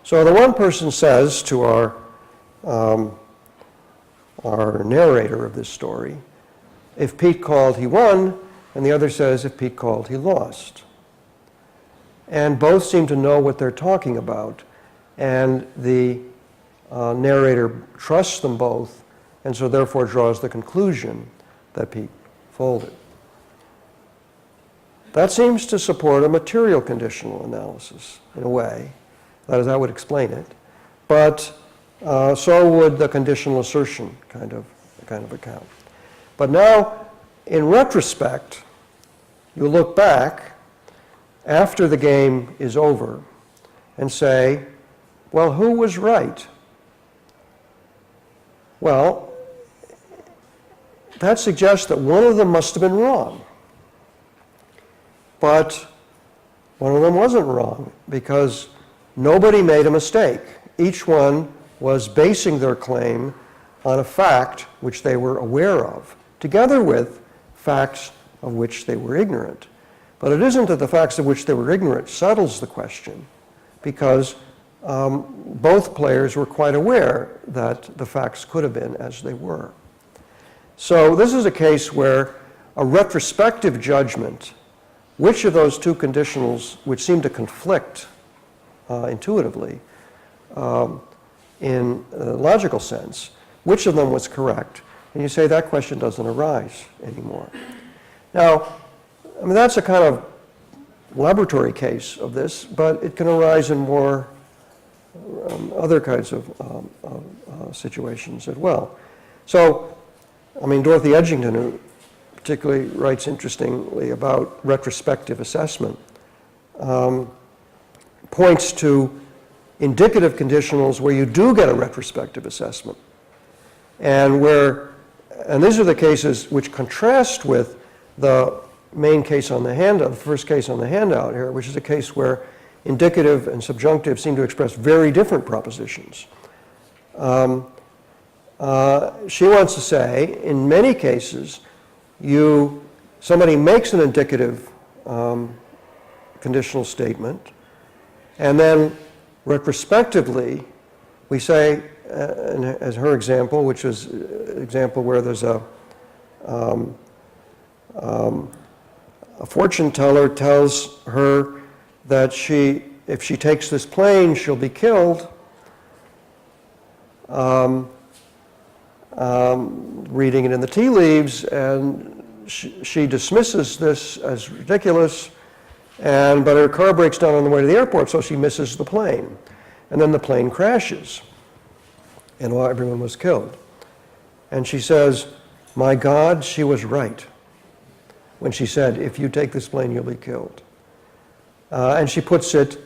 Speaker 2: So the one person says to our narrator of this story, if Pete called, he won, and the other says if Pete called, he lost. And both seem to know what they're talking about, and the narrator trusts them both, and so therefore draws the conclusion that Pete folded. That seems to support a material conditional analysis in a way. That is, I would explain it. But so would the conditional assertion kind of account. But now, in retrospect, you look back after the game is over and say, well, who was right? Well, that suggests that one of them must have been wrong. But one of them wasn't wrong because nobody made a mistake. Each one was basing their claim on a fact which they were aware of, together with facts of which they were ignorant. But it isn't that the facts of which they were ignorant settles the question, because both players were quite aware that the facts could have been as they were. So this is a case where a retrospective judgment, which of those two conditionals, which seem to conflict intuitively in a logical sense, which of them was correct? And you say that question doesn't arise anymore. Now, I mean, that's a kind of laboratory case of this, but it can arise in more other kinds of situations as well. So, I mean, Dorothy Edgington, who particularly writes interestingly about retrospective assessment, points to indicative conditionals where you do get a retrospective assessment. And these are the cases which contrast with the main case on the handout, the first case on the handout here, which is a case where indicative and subjunctive seem to express very different propositions. She wants to say, in many cases, somebody makes an indicative conditional statement, and then retrospectively, we say, as her example, which is an example where there's a fortune teller tells her that if she takes this plane, she'll be killed. Reading it in the tea leaves, and she dismisses this as ridiculous, but her car breaks down on the way to the airport, so she misses the plane. And then the plane crashes, and everyone was killed. And she says, "My God, she was right," when she said, "If you take this plane, you'll be killed." And she puts it,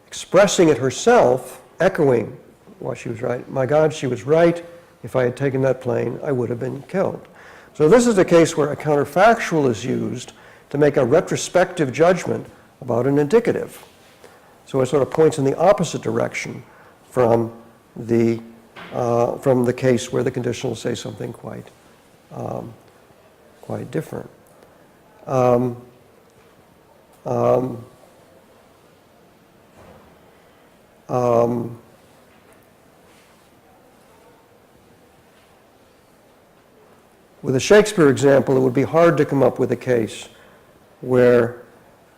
Speaker 2: expressing it herself, echoing why she was right. "My God, she was right. If I had taken that plane, I would have been killed." So this is a case where a counterfactual is used to make a retrospective judgment about an indicative. So it sort of points in the opposite direction from the case where the conditionals say something quite different. With a Shakespeare example, it would be hard to come up with a case where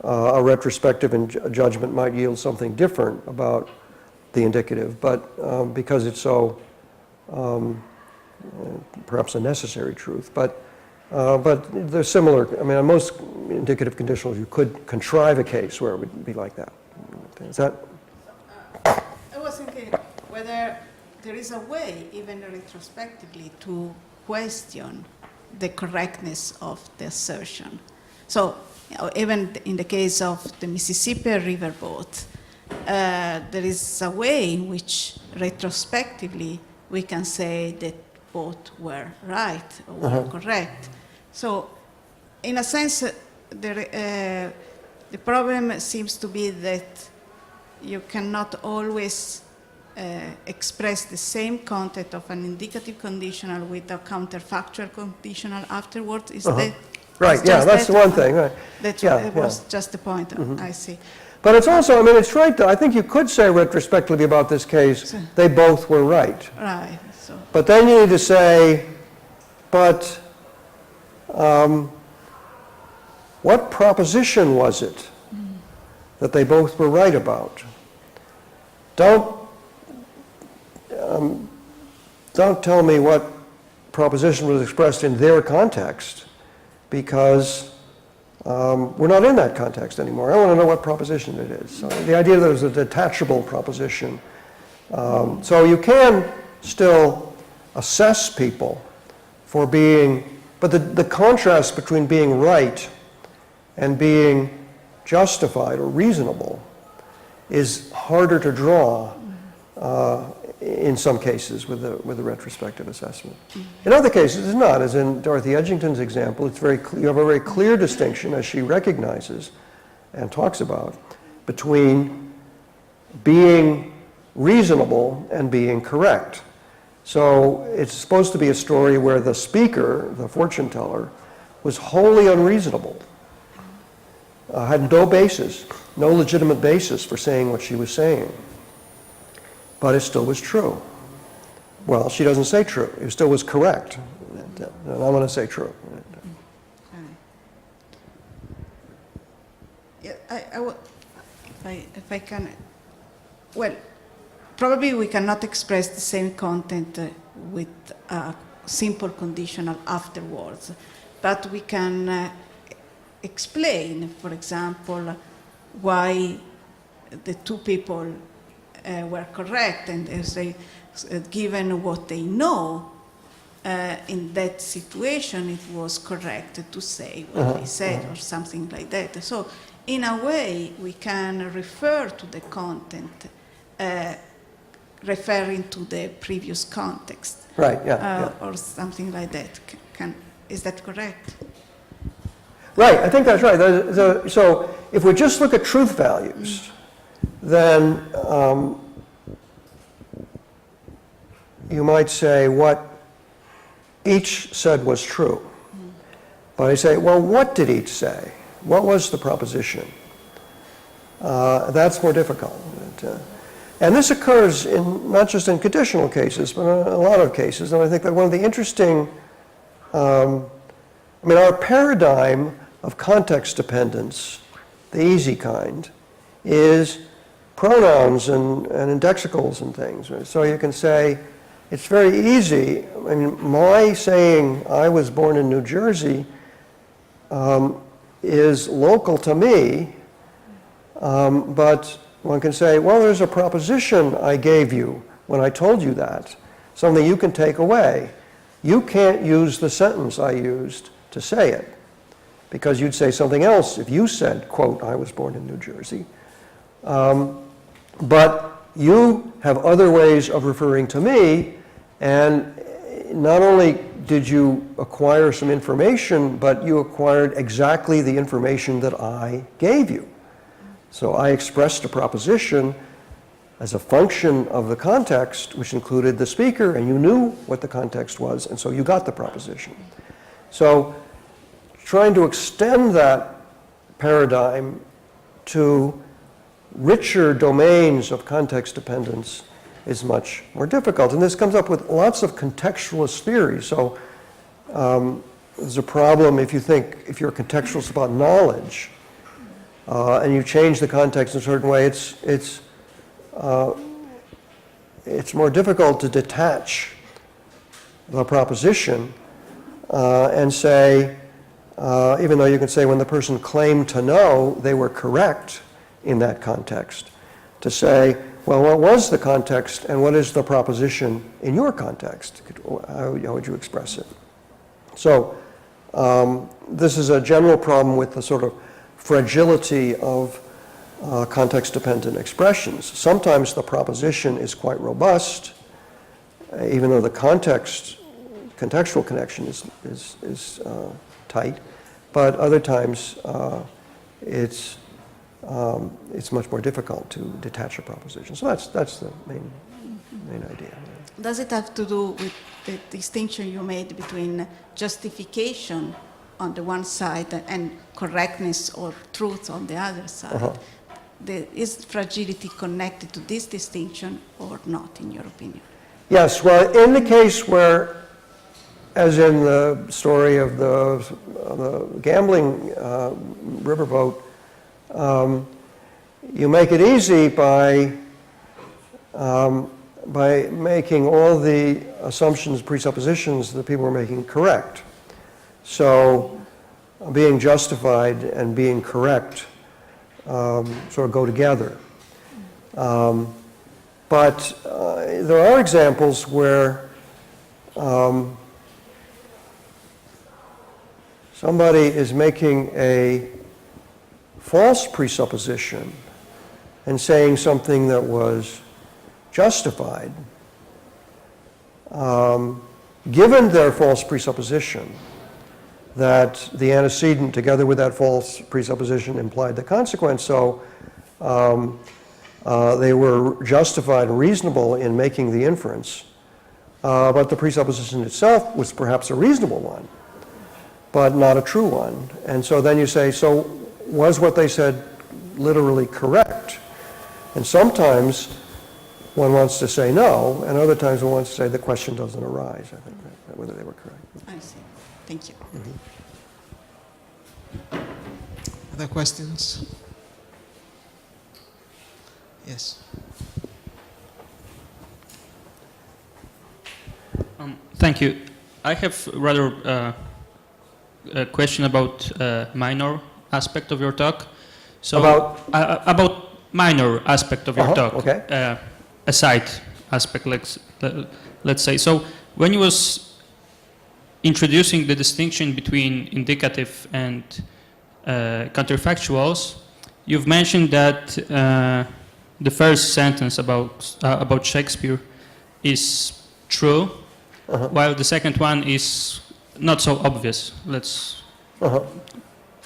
Speaker 2: a retrospective judgment might yield something different about the indicative, but because it's so perhaps a necessary truth. But they're similar. I mean, on most indicative conditionals, you could contrive a case where it would be like that. Is that?
Speaker 3: I was thinking whether there is a way, even retrospectively, to question the correctness of the assertion. So even in the case of the Mississippi River boat, there is a way in which retrospectively we can say that both were right or were correct. So in a sense, the problem seems to be that you cannot always express the same content of an indicative conditional with a counterfactual conditional afterwards. Is that
Speaker 2: right? Yeah, that's the one thing. Right.
Speaker 3: That was just the point. I see.
Speaker 2: But it's also, I mean, it's right, though. I think you could say retrospectively about this case, they both were right.
Speaker 3: Right. So.
Speaker 2: But then you need to say, but what proposition was it that they both were right about? Don't tell me what proposition was expressed in their context, because we're not in that context anymore. I want to know what proposition it is. So the idea that there's a detachable proposition. So you can still assess people for being, but the contrast between being right and being justified or reasonable is harder to draw in some cases with a retrospective assessment. In other cases, it's not. As in Dorothy Edgington's example, it's you have a very clear distinction, as she recognizes and talks about, between being reasonable and being correct. So it's supposed to be a story where the speaker, the fortune teller, was wholly unreasonable, had no basis, no legitimate basis for saying what she was saying. But it still was true. Well, she doesn't say true. It still was correct. And I'm going to say true.
Speaker 3: Yeah, if I can, well, probably we cannot express the same content with a simple conditional afterwards, but we can explain, for example, why the two people were correct, and as they, given what they know, in that situation it was correct to say what they said or something like that. So in a way we can refer to the content referring to the previous context.
Speaker 2: Right, yeah.
Speaker 3: Or something like that. Is that correct?
Speaker 2: Right, I think that's right. So if we just look at truth values, then you might say what each said was true. But I say, well, what did each say? What was the proposition? That's more difficult. And this occurs not just in conditional cases, but in a lot of cases. And I think that one of the interesting, our paradigm of context dependence, the easy kind, is pronouns and indexicals and things. So you can say, it's very easy. I mean, my saying I was born in New Jersey is local to me, but one can say, well, there's a proposition I gave you when I told you that, something you can take away. You can't use the sentence I used to say it, because you'd say something else if you said, quote, I was born in New Jersey. But you have other ways of referring to me, and not only did you acquire some information, but you acquired exactly the information that I gave you. So I expressed a proposition as a function of the context, which included the speaker, and you knew what the context was, and so you got the proposition. So trying to extend that paradigm to richer domains of context dependence is much more difficult. And this comes up with lots of contextualist theory. So there's a problem if you're a contextualist about knowledge, and you change the context in a certain way, it's more difficult to detach the proposition and say, even though you can say when the person claimed to know, they were correct in that context, to say, well, what was the context and what is the proposition in your context? How would you express it? So this is a general problem with the sort of fragility of context-dependent expressions. Sometimes the proposition is quite robust, even though the contextual connection is tight, but other times it's much more difficult to detach a proposition. So that's the main idea.
Speaker 3: Does it have to do with the distinction you made between justification on the one side and correctness or truth on the other side? Is fragility connected to this distinction or not, in your opinion?
Speaker 2: Yes, well, in the case where, as in the story of the gambling riverboat, you make it easy by making all the assumptions, presuppositions that people are making correct. So being justified and being correct sort of go together. But there are examples where somebody is making a false presupposition and saying something that was justified. Given their false presupposition that the antecedent together with that false presupposition implied the consequence, so they were justified and reasonable in making the inference, but the presupposition itself was perhaps a reasonable one, but not a true one. And so then you say, so was what they said literally correct? And sometimes one wants to say no, and other times one wants to say the question doesn't arise, I think, whether they were correct.
Speaker 3: I see. Thank you.
Speaker 1: Other questions? Yes.
Speaker 5: Thank you. I have rather a question about minor aspect of your talk. So about minor aspect of your talk.
Speaker 2: Okay.
Speaker 5: A side aspect, let's say. So when you was introducing the distinction between indicative and counterfactuals, you've mentioned that the first sentence about Shakespeare is true, while the second one is not so obvious, let's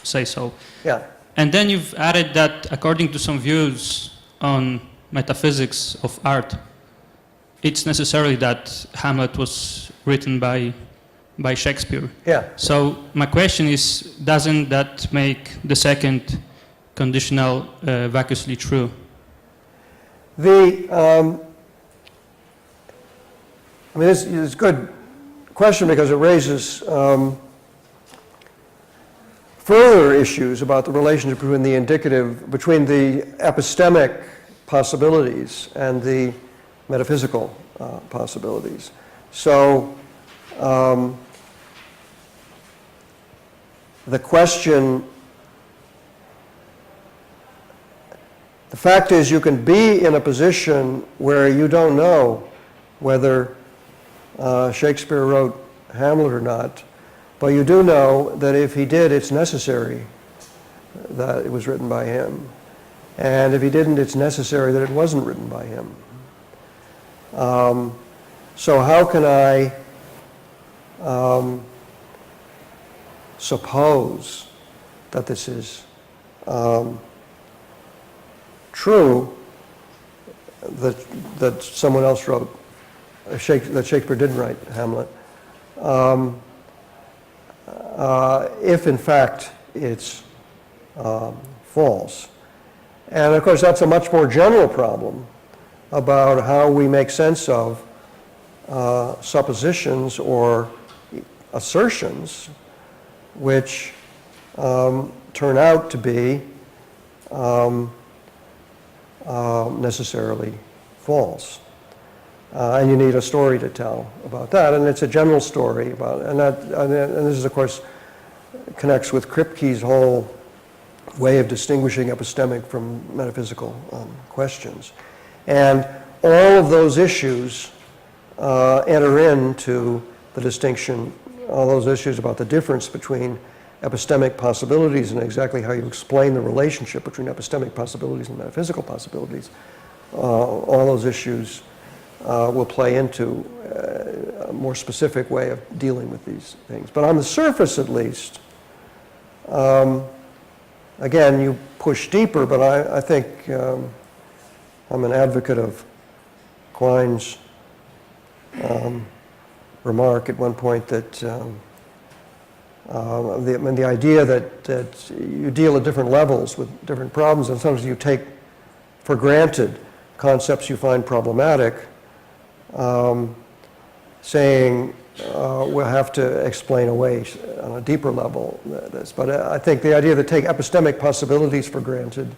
Speaker 5: say so.
Speaker 2: Yeah.
Speaker 5: And then you've added that according to some views on metaphysics of art, it's necessary that Hamlet was written by Shakespeare.
Speaker 2: Yeah.
Speaker 5: So my question is, doesn't that make the second conditional vacuously true?
Speaker 2: I mean, it's a good question because it raises further issues about the relationship between the epistemic possibilities and the metaphysical possibilities. So the question, the fact is you can be in a position where you don't know whether Shakespeare wrote Hamlet or not, but you do know that if he did, it's necessary that it was written by him. And if he didn't, it's necessary that it wasn't written by him. So how can I suppose that this is true, that someone else wrote, that Shakespeare didn't write Hamlet, if in fact it's false? And of course that's a much more general problem about how we make sense of suppositions or assertions which turn out to be necessarily false. And you need a story to tell about that, and it's a general story about, and this is of course connects with Kripke's whole way of distinguishing epistemic from metaphysical questions. And all of those issues enter into the distinction, all those issues about the difference between epistemic possibilities and exactly how you explain the relationship between epistemic possibilities and metaphysical possibilities. All those issues will play into a more specific way of dealing with these things. But on the surface, at least, again, you push deeper, but I think I'm an advocate of Quine's remark at one point that the idea that you deal at different levels with different problems, and sometimes you take for granted concepts you find problematic, saying we'll have to explain away on a deeper level this. But I think the idea to take epistemic possibilities for granted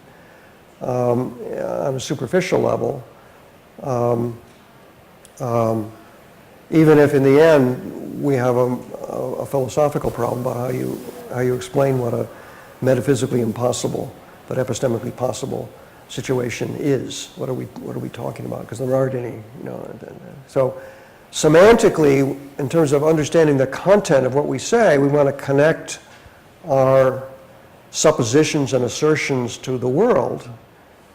Speaker 2: on a superficial level, even if in the end we have a philosophical problem about how you explain what a metaphysically impossible but epistemically possible situation is. What are we talking about? Because there aren't any, So semantically, in terms of understanding the content of what we say, we want to connect our suppositions and assertions to the world,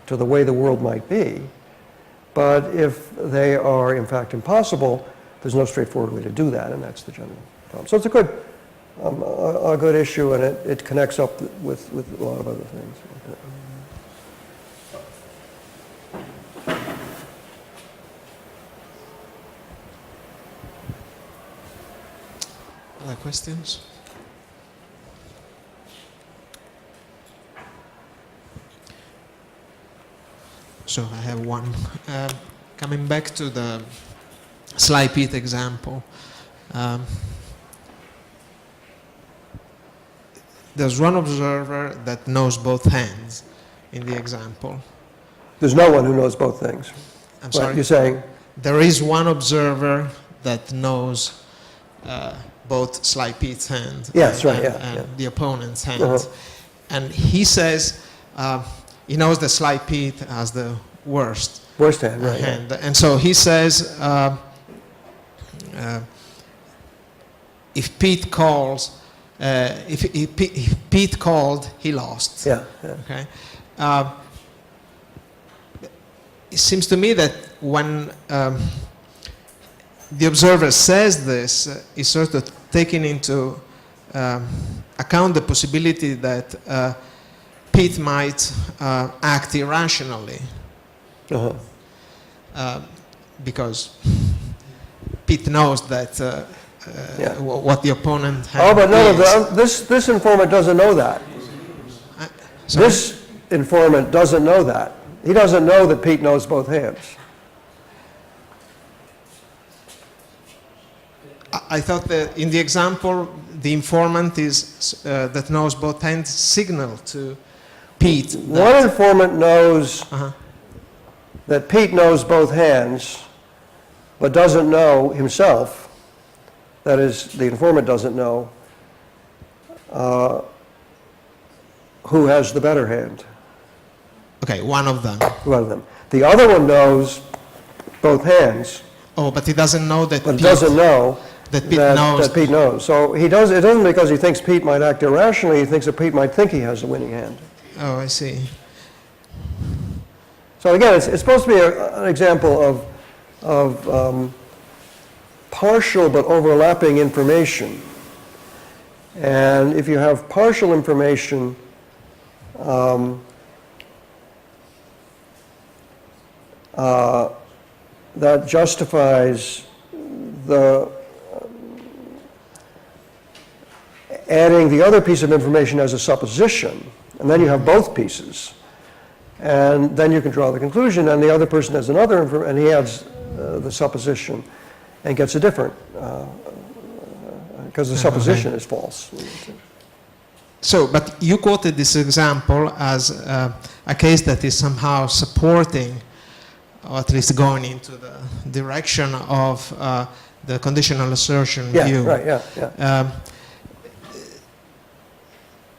Speaker 2: to the way the world might be. But if they are in fact impossible, there's no straightforward way to do that, and that's the general problem. So it's a good issue, and it connects up with a lot of other things.
Speaker 1: Other questions? So I have one. Coming back to the Sly Pete example, there's one observer that knows both hands in the example.
Speaker 2: There's no one who knows both things.
Speaker 1: I'm sorry?
Speaker 2: You're saying?
Speaker 1: There is one observer that knows both Sly Pete's hand and the opponent's hand. And he says he knows that Sly Pete has the worst
Speaker 2: hand, right?
Speaker 1: Hand. And so he says, if Pete calls, if Pete called, he lost.
Speaker 2: Yeah.
Speaker 1: Okay. It seems to me that when the observer says this, he's sort of taking into account the possibility that Pete might act irrationally. Because Pete knows that what the opponent has.
Speaker 2: Oh, but this informant doesn't know that. This informant doesn't know that. He doesn't know that Pete knows both hands.
Speaker 1: I thought that in the example, the informant is that knows both hands signal to Pete.
Speaker 2: One informant knows that Pete knows both hands, but doesn't know himself. That is, the informant doesn't know who has the better hand.
Speaker 1: Okay, one of them.
Speaker 2: One of them. The other one knows both hands.
Speaker 1: Oh, but he doesn't know that.
Speaker 2: But doesn't know
Speaker 1: that Pete knows.
Speaker 2: That Pete knows. So he does. It isn't because he thinks Pete might act irrationally. He thinks that Pete might think he has the winning hand.
Speaker 1: Oh, I see.
Speaker 2: So again, it's supposed to be an example of partial but overlapping information. And if you have partial information, that justifies the adding the other piece of information as a supposition, and then you have both pieces. And then you can draw the conclusion, and the other person has another, and he adds the supposition and gets a different, because the supposition is false.
Speaker 1: So, but you quoted this example as a case that is somehow supporting, or at least going into the direction of the conditional assertion view.
Speaker 2: Right, yeah.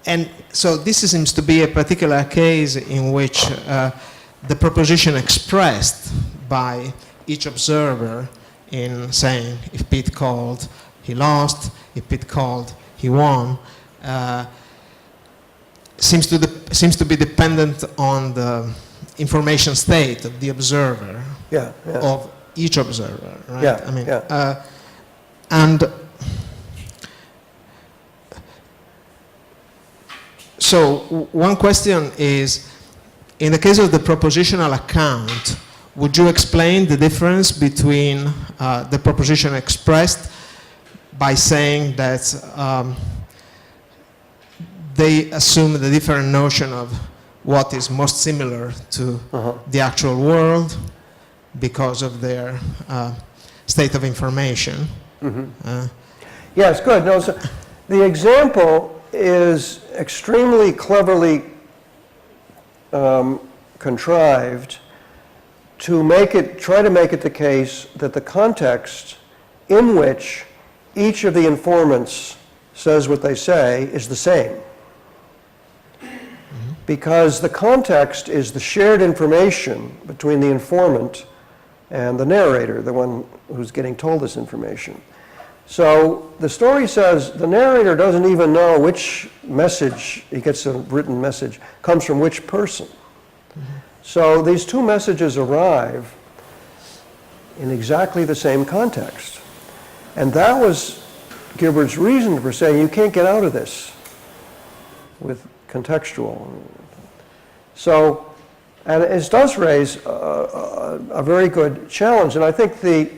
Speaker 1: And so this seems to be a particular case in which the proposition expressed by each observer in saying, if Pete called, he lost, if Pete called, he won, seems to be dependent on the information state of the observer, of each observer, right?
Speaker 2: Yeah,
Speaker 1: I mean,
Speaker 2: yeah.
Speaker 1: And so one question is, in the case of the propositional account, would you explain the difference between the proposition expressed by saying that they assume the different notion of what is most similar to the actual world because of their state of information?
Speaker 2: Yes, good. No, so the example is extremely cleverly contrived to try to make it the case that the context in which each of the informants says what they say is the same. Because the context is the shared information between the informant and the narrator, the one who's getting told this information. So the story says the narrator doesn't even know which message, he gets a written message, comes from which person. So these two messages arrive in exactly the same context. And that was Gilbert's reason for saying you can't get out of this with contextual. So, and it does raise a very good challenge. And I think the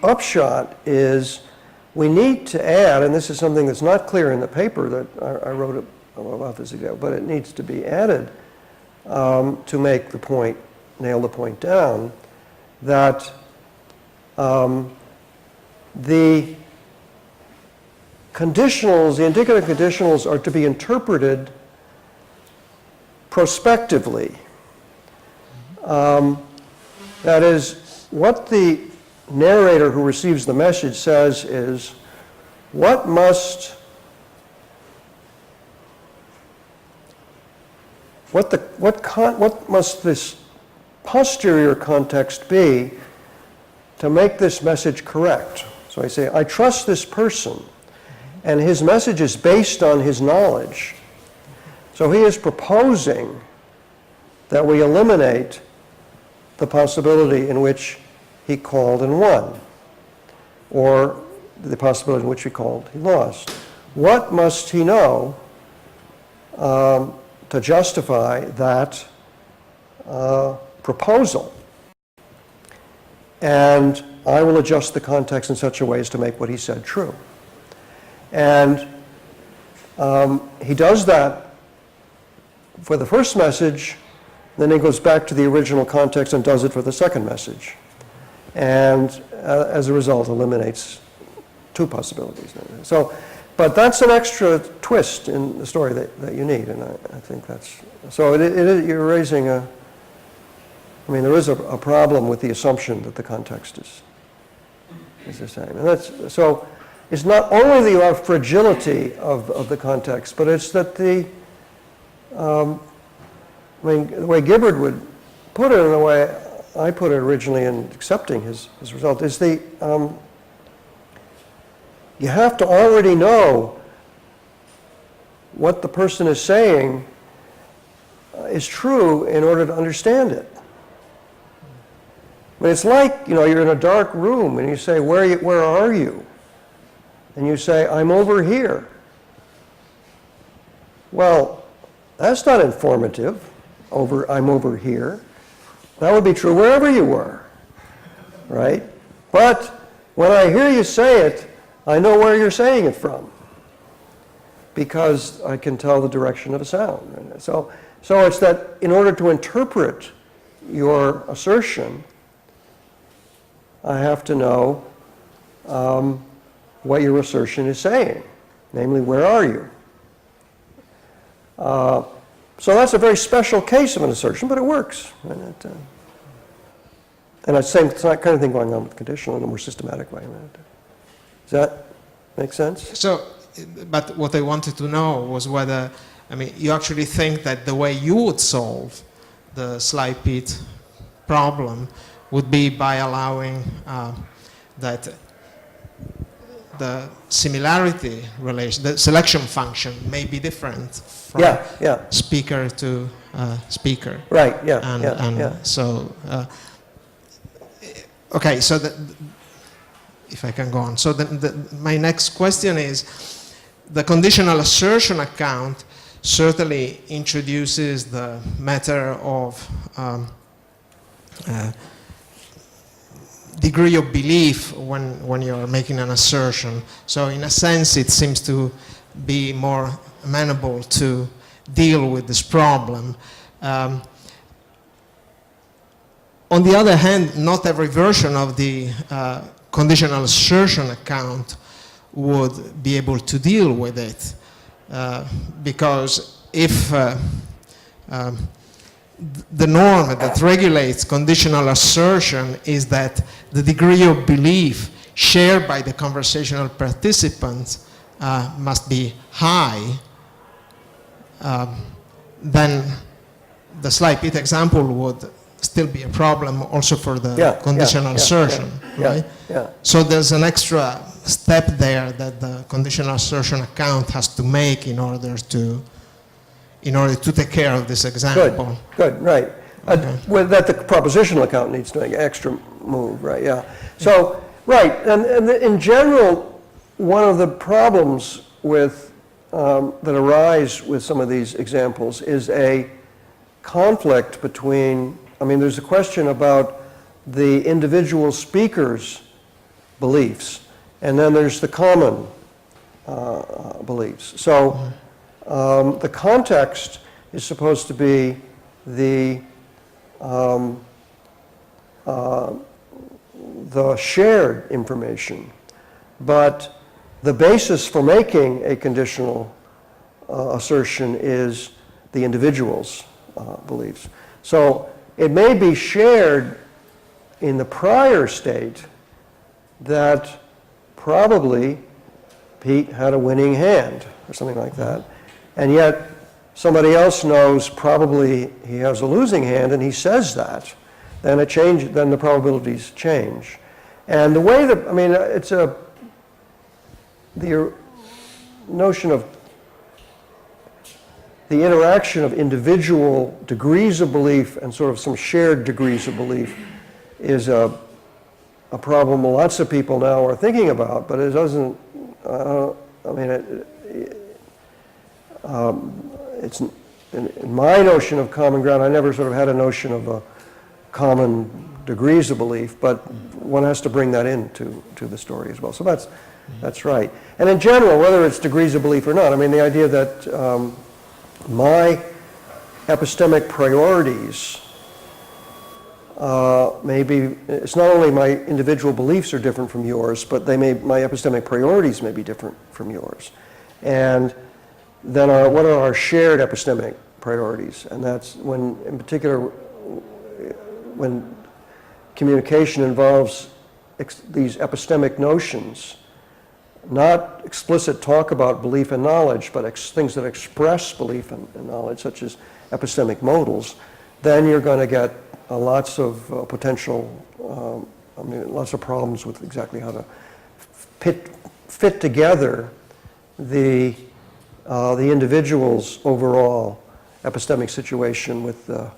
Speaker 2: upshot is we need to add, and this is something that's not clear in the paper that I wrote about this ago, but it needs to be added to make the point, nail the point down, that the conditionals, the indicative conditionals, are to be interpreted prospectively. That is, what the narrator who receives the message says is, what must this posterior context be to make this message correct? So I say, I trust this person, and his message is based on his knowledge. So he is proposing that we eliminate the possibility in which he called and won, or the possibility in which he called, he lost. What must he know to justify that proposal? And I will adjust the context in such a way as to make what he said true. And he does that for the first message, then he goes back to the original context and does it for the second message. And as a result, eliminates two possibilities. So, but that's an extra twist in the story that you need, and I think that's, so you're raising a, I mean, there is a problem with the assumption that the context is the same. And that's, so it's not only that you have fragility of the context, but it's that the, I mean, the way Gibbard would put it, and the way I put it originally in accepting his result, is the, you have to already know what the person is saying is true in order to understand it. But it's like, you know, you're in a dark room and you say, where are you? And you say, I'm over here. Well, that's not informative, I'm over here. That would be true wherever you were, right? But when I hear you say it, I know where you're saying it from, because I can tell the direction of a sound. So it's that in order to interpret your assertion, I have to know what your assertion is saying, namely, where are you? So that's a very special case of an assertion, but it works. And it's the same kind of thing going on with conditional in a more systematic way. Does that make sense?
Speaker 1: So, but what I wanted to know was whether, I mean, you actually think that the way you would solve the slide pit problem would be by allowing that the similarity relation, the selection function may be different from speaker to speaker.
Speaker 2: Right,
Speaker 1: So, okay, so if I can go on. So my next question is, the conditional assertion account certainly introduces the matter of degree of belief when you're making an assertion. So in a sense, it seems to be more amenable to deal with this problem. On the other hand, not every version of the conditional assertion account would be able to deal with it, because if the norm that regulates conditional assertion is that the degree of belief shared by the conversational participants must be high, then the slide pit example would still be a problem also for the conditional assertion, right? So there's an extra step there that the conditional assertion account has to make in order to take care of this example.
Speaker 2: Good, right. Well, that the propositional account needs to make an extra move, right, So, right, and in general, one of the problems with, that arise with some of these examples is a conflict between, I mean, there's a question about the individual speaker's beliefs, and then there's the common beliefs. So, the context is supposed to be the shared information, but the basis for making a conditional assertion is the individual's beliefs. So it may be shared in the prior state that probably Pete had a winning hand or something like that. And yet somebody else knows probably he has a losing hand, and he says that, then the probabilities change. And the way that, I mean, it's a the notion of the interaction of individual degrees of belief and sort of some shared degrees of belief is a problem lots of people now are thinking about, but it doesn't, it's in my notion of common ground, I never sort of had a notion of a common degrees of belief, but one has to bring that into the story as well. So that's right. And in general, whether it's degrees of belief or not, I mean, the idea that my epistemic priorities maybe, it's not only my individual beliefs are different from yours, but my epistemic priorities may be different from yours. And then what are our shared epistemic priorities? And that's when, in particular, when communication involves these epistemic notions, not explicit talk about belief and knowledge, but things that express belief and knowledge, such as epistemic modals, then you're going to get lots of potential, lots of problems with exactly how to fit together the individual's overall epistemic situation with the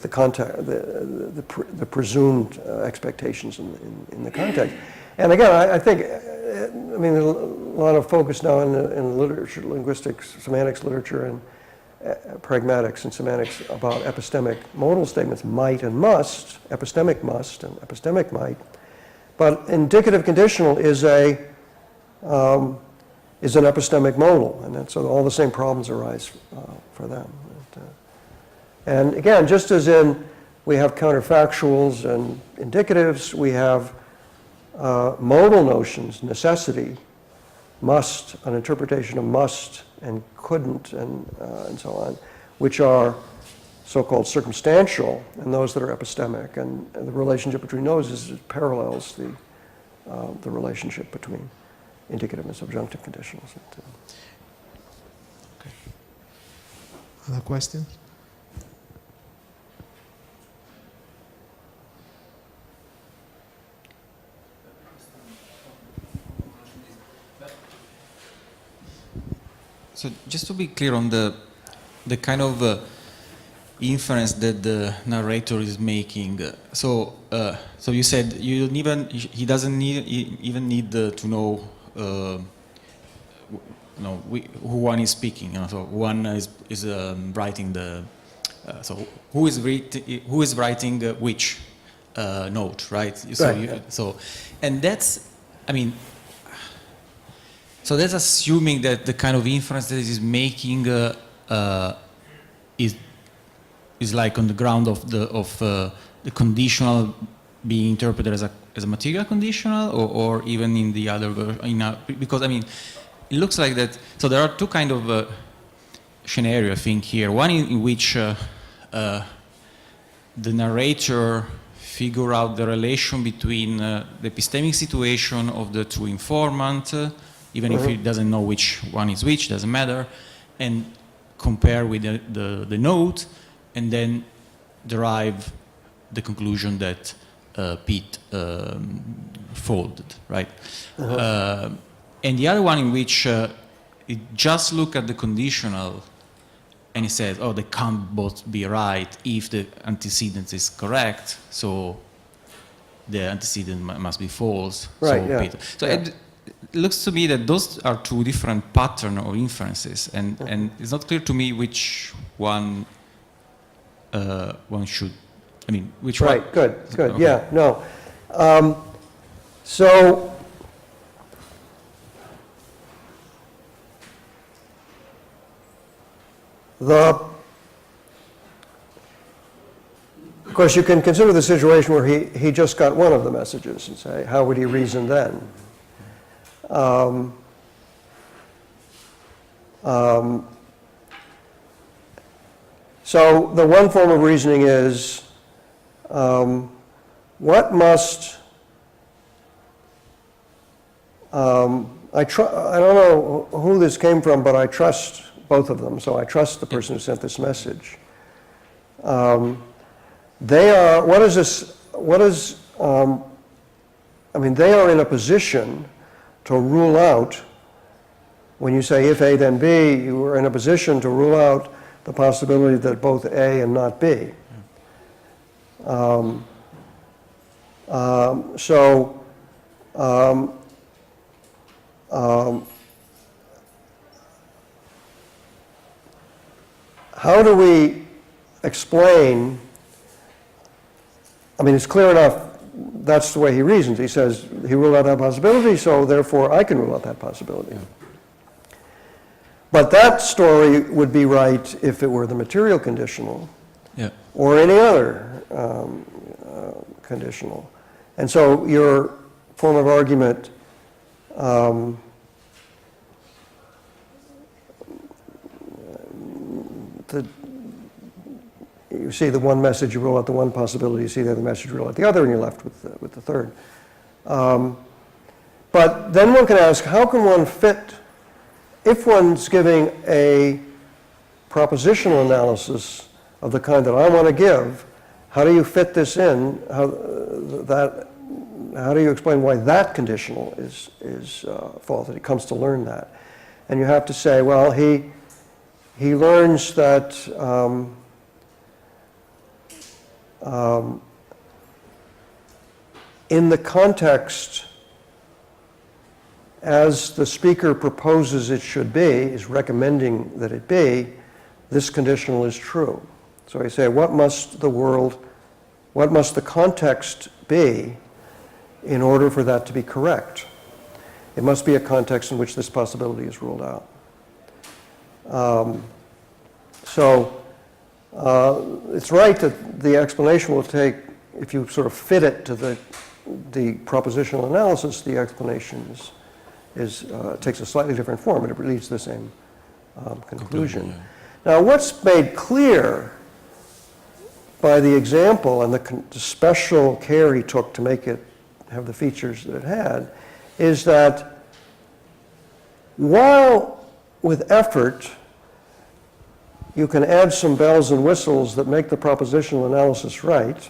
Speaker 2: context, the presumed expectations in the context. And again, I think, there's a lot of focus now in literature, linguistics, semantics literature, and pragmatics and semantics about epistemic modal statements, might and must, epistemic must and epistemic might. But indicative conditional is an epistemic modal, and so all the same problems arise for them. And again, just as we have counterfactuals and indicatives, we have modal notions, necessity, must, an interpretation of must and couldn't, and so on, which are so-called circumstantial, and those that are epistemic. And the relationship between those parallels the relationship between indicative and subjunctive conditionals.
Speaker 1: Okay. Other questions?
Speaker 4: So just to be clear on the kind of inference that the narrator is making. So you said he doesn't even need to know who one is speaking. So one is writing the. So who is writing which note, right? So
Speaker 2: Right.
Speaker 4: And that's, so that's assuming that the kind of inference that it is making is like on the ground of the conditional being interpreted as a material conditional, or even in the other version. Because it looks like that. So there are two kind of scenario, I think, here. One in which the narrator figure out the relation between the epistemic situation of the two informant. Even if he doesn't know which one is which, doesn't matter, and compare with the note, and then derive the conclusion that Pete folded, right? And the other one in which it just look at the conditional, and it says, oh, they can't both be right if the antecedent is correct, so the antecedent must be false.
Speaker 2: Right,
Speaker 4: so
Speaker 2: yeah.
Speaker 4: Pete. So it looks to me that those are two different patterns or inferences, and it's not clear to me which one one should, which one.
Speaker 2: Right, good,
Speaker 4: Okay.
Speaker 2: yeah, no. So, of course, you can consider the situation where he just got one of the messages and say, how would he reason then? So the one form of reasoning is, what must, I don't know who this came from, but I trust both of them, so I trust the person who sent this message. They are, they are in a position to rule out when you say if A then B, you are in a position to rule out the possibility that both A and not B. How do we explain? I mean, it's clear enough. That's the way he reasons. He says he ruled out that possibility, so therefore I can rule out that possibility. Yeah. But that story would be right if it were the material conditional, yeah, or any other conditional. And so your form of argument you see the one message, you rule out the one possibility, you see the other message, you rule out the other, and you're left with the third. But then one can ask, how can one fit, if one's giving a propositional analysis of the kind that I want to give, how do you fit this in? How do you explain why that conditional is false, that he comes to learn that? And you have to say, well, he learns that in the context as the speaker proposes it should be, is recommending that it be, this conditional is true. So you say, what must the context be in order for that to be correct? It must be a context in which this possibility is ruled out. It's right that the explanation will take, if you sort of fit it to the propositional analysis, the explanation takes a slightly different form, but it leads to the same conclusion. Yeah. Now, what's made clear by the example and the special care he took to make it have the features that it had, is that while with effort you can add some bells and whistles that make the propositional analysis right,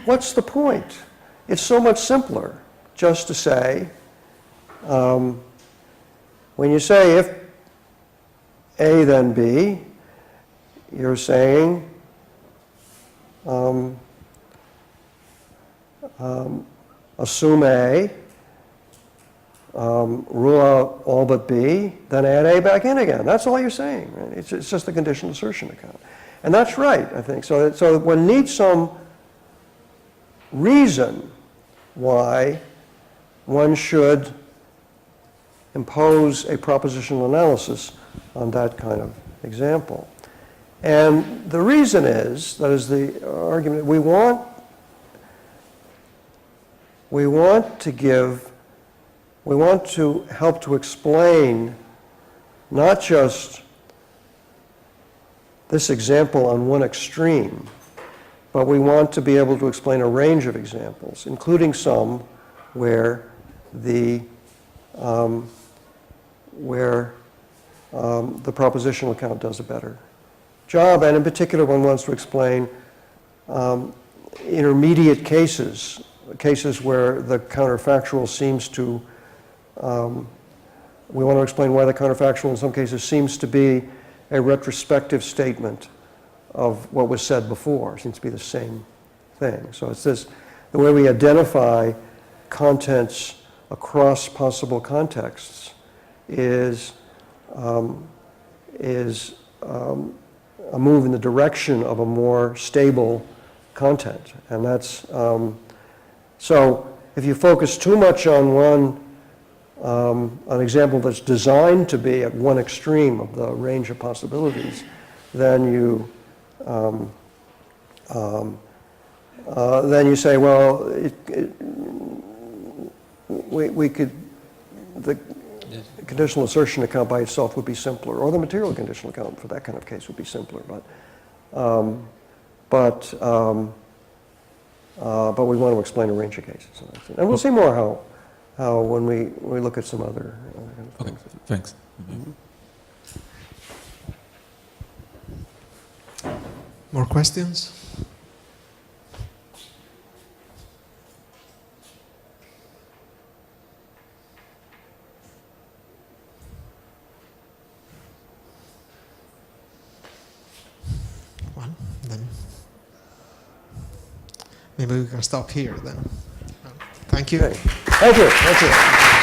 Speaker 2: what's the point? It's so much simpler just to say, when you say if A then B, you're saying assume A, rule out all but B, then add A back in again. That's all you're saying. Right? It's just a conditional assertion account. And that's right, I think. So one needs some reason why one should impose a propositional analysis on that kind of example. And the reason is, that is the argument, we want to help to explain not just this example on one extreme, but we want to be able to explain a range of examples, including some where the propositional account does a better job. And in particular, one wants to explain intermediate cases where the counterfactual seems to, we want to explain why the counterfactual in some cases seems to be a retrospective statement of what was said before. It seems to be the same thing. So it's this, the way we identify contents across possible contexts is a move in the direction of a more stable content. And that's, so if you focus too much on an example that's designed to be at one extreme of the range of possibilities, then you say, well, we could, the conditional assertion account by itself would be simpler, or the material conditional account for that kind of case would be simpler. But we want to explain a range of cases. And we'll see more how when we look at some other
Speaker 4: okay, thanks.
Speaker 1: Mm-hmm. More questions? maybe we can stop here then. Thank you.
Speaker 2: Okay. Thank you. Thank you.